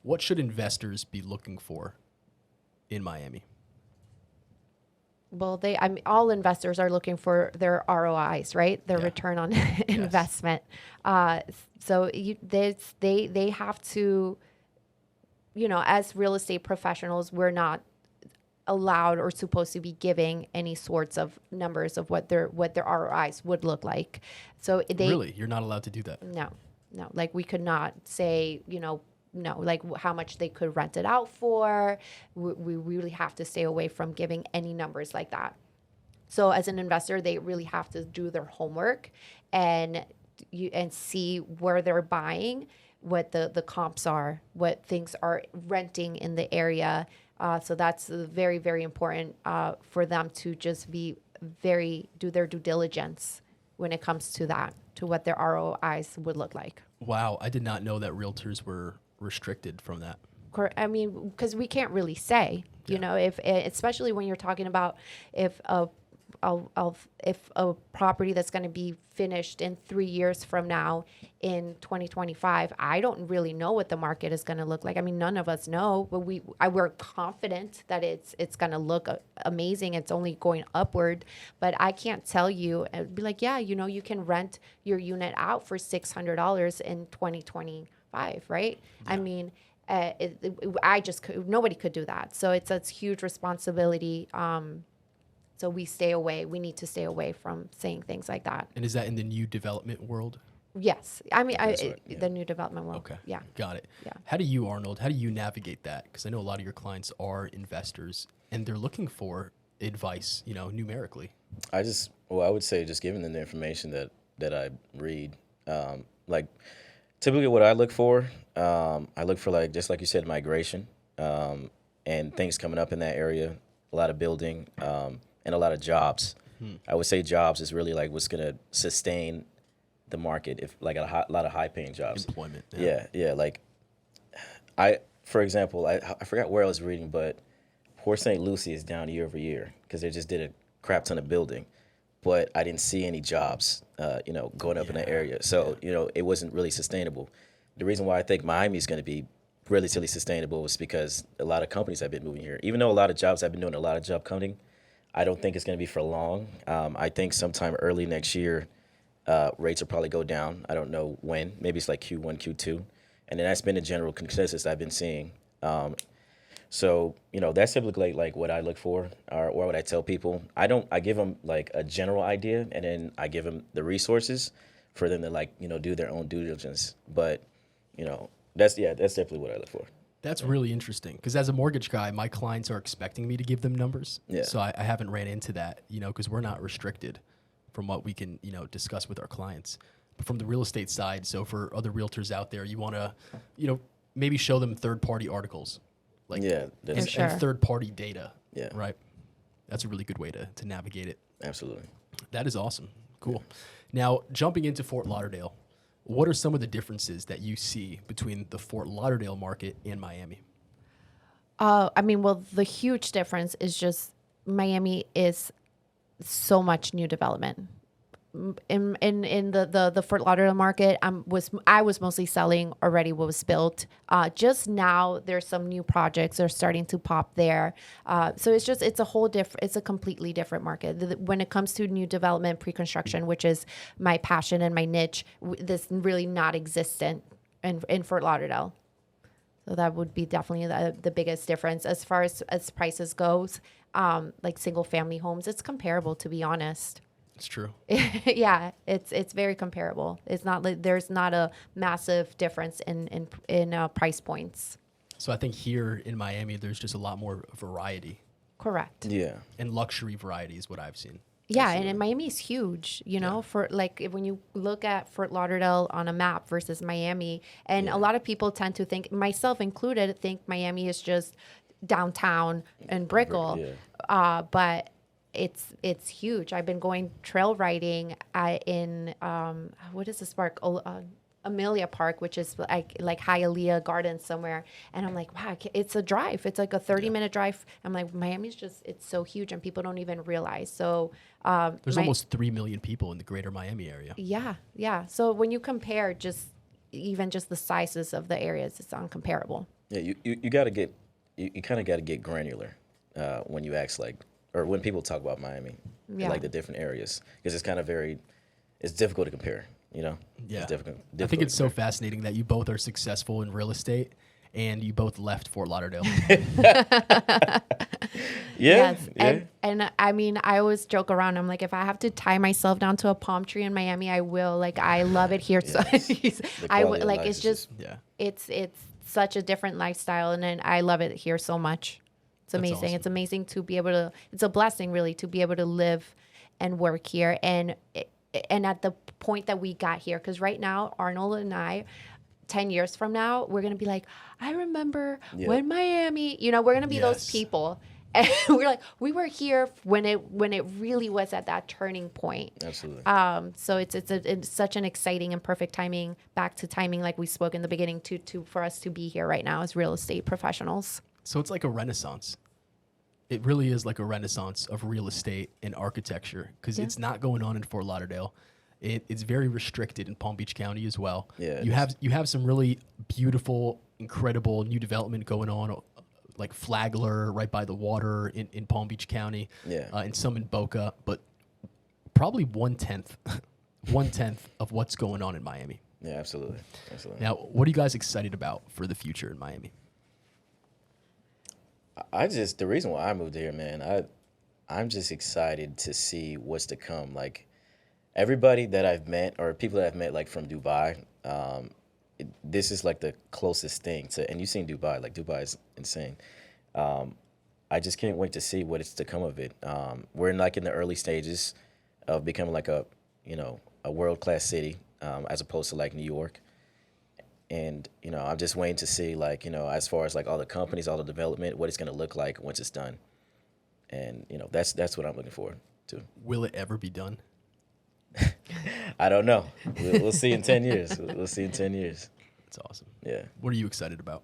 What should investors be looking for in Miami? Well, all investors are looking for their ROIs, right? Their return on investment. So they have to, as real estate professionals, we're not allowed or supposed to be giving any sorts of numbers of what their ROIs would look like. So Really, you're not allowed to do that? No. Like we could not say, no, like how much they could rent it out for. We really have to stay away from giving any numbers like that. So as an investor, they really have to do their homework and see where they're buying, what the comps are, what things are renting in the area. So that's very, very important for them to just do their due diligence when it comes to that, to what their ROIs would look like. Wow, I did not know that realtors were restricted from that. I mean, because we can't really say, if especially when you're talking about if a property that's going to be finished in 3 years from now in 2025, I don't really know what the market is going to look like. I mean, none of us know, but we're confident that it's going to look amazing. It's only going upward, but I can't tell you and be like, yeah, you can rent your unit out for $600 in 2025, right? Yeah. I mean, nobody could do that. So it's a huge responsibility. So we need to stay away from saying things like that. And is that in the new development world? Yes. I mean, the new development world. Okay. Yeah. Got it. Yeah. How do you, Arnold, navigate that? Because I know a lot of your clients are investors and they're looking for advice, numerically. I would say just giving them the information that I read. Like typically what I look for like, just like you said, migration and things coming up in that area, a lot of building, and a lot of jobs. I would say jobs is really like what's going to sustain the market, if like a lot of high paying jobs. Employment. Yeah. Like for example, I forgot where I was reading, but Port St. Lucie is down year over year because they just did a crap ton of building, but I didn't see any jobs, going up in that area. So, it wasn't really sustainable. The reason why I think Miami is going to be relatively sustainable is because a lot of companies have been moving here. Even though a lot of jobs have been doing a lot of job cutting, I don't think it's going to be for long. I think sometime early next year, rates will probably go down. I don't know when. Maybe it's like Q1, Q2. And then that's been the general consensus I've been seeing. So, that's typically like what I look for or what I tell people. I give them like a general idea and then I give them the resources for them to do their own due diligence. But, that's definitely what I look for. That's really interesting because as a mortgage guy, my clients are expecting me to give them numbers. Yeah. So I haven't ran into that, because we're not restricted from what we can, discuss with our clients. But from the real estate side, so for other realtors out there, you want to, maybe show them third-party articles. And third-party data. Yeah. Right? That's a really good way to navigate it. Absolutely. That is awesome. Cool. Now, jumping into Fort Lauderdale, what are some of the differences that you see between the Fort Lauderdale market and Miami? The huge difference is just Miami is so much new development. In the Fort Lauderdale market, I was mostly selling already what was built. Just now, there's some new projects that are starting to pop there. So it's a completely different market. When it comes to new development, pre-construction, which is my passion and my niche, this really not existent in Fort Lauderdale. So that would be definitely the biggest difference as far as prices goes. Like single family homes, it's comparable, to be honest. It's true. Yeah, it's very comparable. It's not like there's not a massive difference in price points. So I think here in Miami, there's just a lot more variety. Correct. Yeah. And luxury variety is what I've seen. Yeah, Absolutely. and Miami is huge, for like when you look at Fort Lauderdale on a map versus Miami, and a lot of people tend to think, myself included, think Miami is just downtown and Brickell, but it's huge. I've been going trail riding in what is this park? Amelia Park, which is like Hialeah Gardens somewhere, and I'm like, wow, it's a drive. It's like a 30-minute drive. I'm like, Miami's it's so huge, and people don't even realize. So there's almost 3 million people in the greater Miami area. Yeah. So when you compare just the sizes of the areas, it's uncomparable. Yeah, you got to get you kind of got to get granular when you ask or when people talk about Miami, like the different areas, because it's kind of it's difficult to compare. Yeah. It's difficult I think it's so fascinating that you both are successful in real estate and you both left Fort Lauderdale. Yeah, Yes. yeah. And I mean, I always joke around. I'm like, if I have to tie myself down to a palm tree in Miami, I will. Like, I love it here. So Yes. The I would quality of like, life it's is just, Yeah. it's such a different lifestyle. And then I love it here so much. It's That's amazing. awesome. It's amazing to be able to, it's a blessing really to be able to live and work here. And at the point that we got here, because right now, Arnold and I, 10 years from now, we're going to be like, I remember Yeah. when Miami, you know, we're going to be those Yes. people. And we're like, we were here when it really was at that turning point. Absolutely. So it's such an exciting and perfect timing, back to timing, like we spoke in the beginning, for us to be here right now as real estate professionals. So it's like a renaissance. It really is like a renaissance of real estate and architecture because it's not going on in Fort Lauderdale. It's very restricted in Palm Beach County as well. Yeah, you have some really beautiful, incredible new development going on, like Flagler right by the water in Palm Beach County. Yeah. And some in Boca, but probably 1/10 of what's going on in Miami. Yeah, absolutely. Absolutely. Now, what are you guys excited about for the future in Miami? The reason why I moved here, man, I'm just excited to see what's to come. Like everybody that I've met or people that I've met like from Dubai, this is like the closest thing to, and you've seen Dubai, like Dubai is insane. I just can't wait to see what is to come of it. We're in the early stages of becoming like a world-class city, as opposed to like New York. And, I'm just waiting to see as far as like all the companies, all the development, what it's going to look like once it's done. And, that's what I'm looking forward to. Will it ever be done? I don't know. We'll see in 10 years. We'll see in 10 years. That's awesome. Yeah. What are you excited about?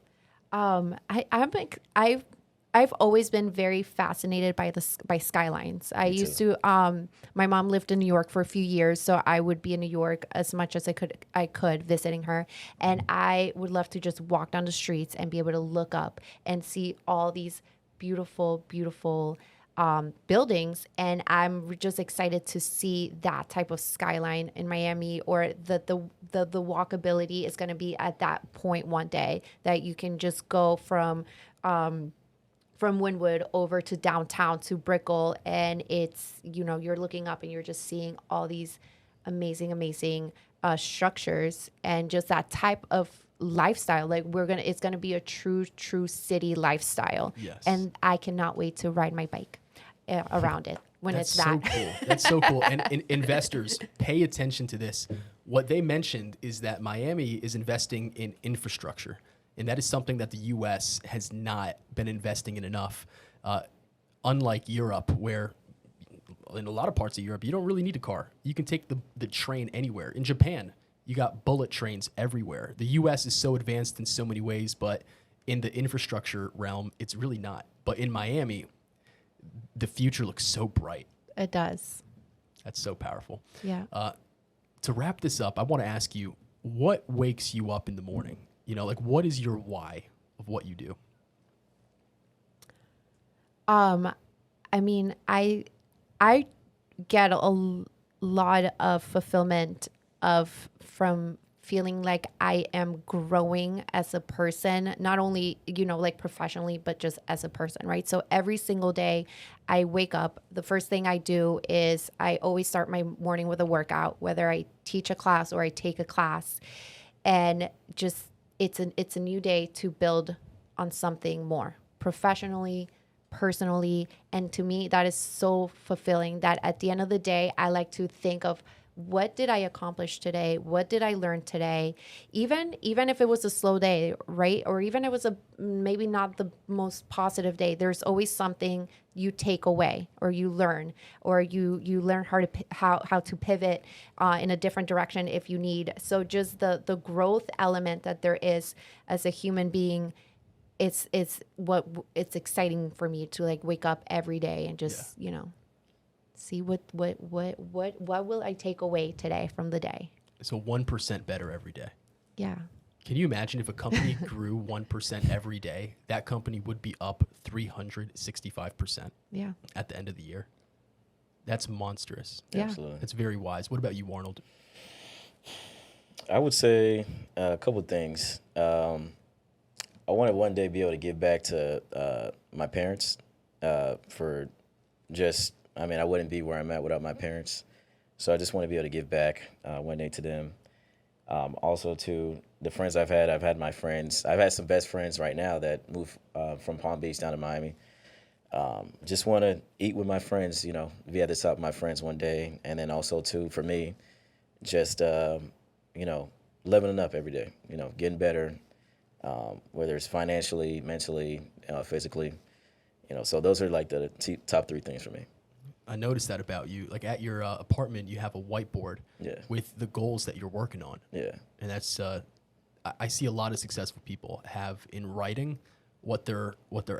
I've always been very fascinated by skylines. I used to. My mom lived in New York for a few years, so I would be in New York as much as I could visiting her, and I would love to just walk down the streets and be able to look up and see all these beautiful, beautiful buildings. And I'm just excited to see that type of skyline in Miami, or the walkability is going to be at that point one day that you can just go from Wynwood over to downtown to Brickell, and it's, you're looking up and you're just seeing all these amazing structures, and just that type of lifestyle. Like it's gonna be a true city lifestyle. Yes. And I cannot wait to ride my bike around it when That's it's that. so cool. That's so cool. And investors, pay attention to this. What they mentioned is that Miami is investing in infrastructure. And that is something that the U.S. has not been investing in enough. Unlike Europe, where in a lot of parts of Europe, you don't really need a car. You can take the train anywhere. In Japan, you got bullet trains everywhere. The U.S. is so advanced in so many ways, but in the infrastructure realm, it's really not. But in Miami, the future looks so bright. It does. That's so powerful. Yeah. To wrap this up, I want to ask you, what wakes you up in the morning? What is your why of what you do? I mean, I get a lot of fulfillment from feeling like I am growing as a person, not only, professionally, but just as a person, right? So every single day I wake up, the first thing I do is I always start my morning with a workout, whether I teach a class or I take a class, and just it's a new day to build on something more professionally, personally. And to me, that is so fulfilling that at the end of the day, I like to think of, what did I accomplish today? What did I learn today? Even if it was a slow day, right? Or even it was maybe not the most positive day, there's always something you take away or you learn, or you learn how to pivot in a different direction if you need. So just the growth element that there is as a human being, it's exciting for me to wake up every day and just, see what will I take away today from the day. So 1% better every day. Yeah. Can you imagine if a company grew 1% every day, that company would be up 365% at the end of the year? That's monstrous. Yeah. Absolutely. That's very wise. What about you, Arnold? I would say a couple of things. I want to one day be able to give back to my parents for just, I mean, I wouldn't be where I'm at without my parents. So I just want to be able to give back one day to them. Also to the friends I've had my friends. I've had some best friends right now that moved from Palm Beach down to Miami. Just want to eat with my friends, you know, be at the top of my friends one day. And then also too, for me, just, you know, leveling up every day, you know, getting better, whether it's financially, mentally, physically, you know, so those are like the top 3 things for me. I noticed that about you. Like at your apartment, you have a whiteboard with the goals that you're working on. Yeah. And that's, I see a lot of successful people have in writing what they're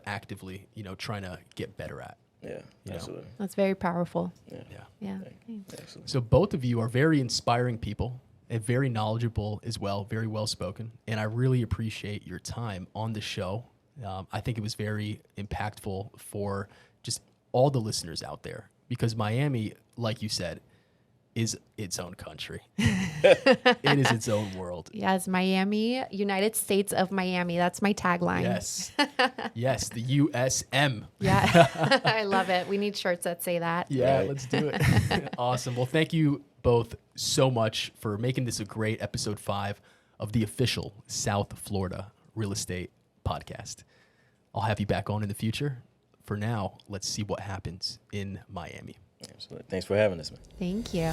actively, you know, trying to get better at. Yeah, absolutely. That's very powerful. Yeah. Absolutely. So both of you are very inspiring people and very knowledgeable as well, very well spoken. And I really appreciate your time on the show. I think it was very impactful for just all the listeners out there, because Miami, like you said, is its own country. It is its own world. Yes, Miami, United States of Miami. That's my tagline. Yes. Yes, the USM. Yeah, I love it. We need shirts that say that. Yeah, Right. let's do it. Awesome. Well, thank you both so much for making this a great episode 5 of the official South Florida Real Estate Podcast. I'll have you back on in the future. For now, let's see what happens in Miami. Absolutely. Thanks for having us, man. Thank you.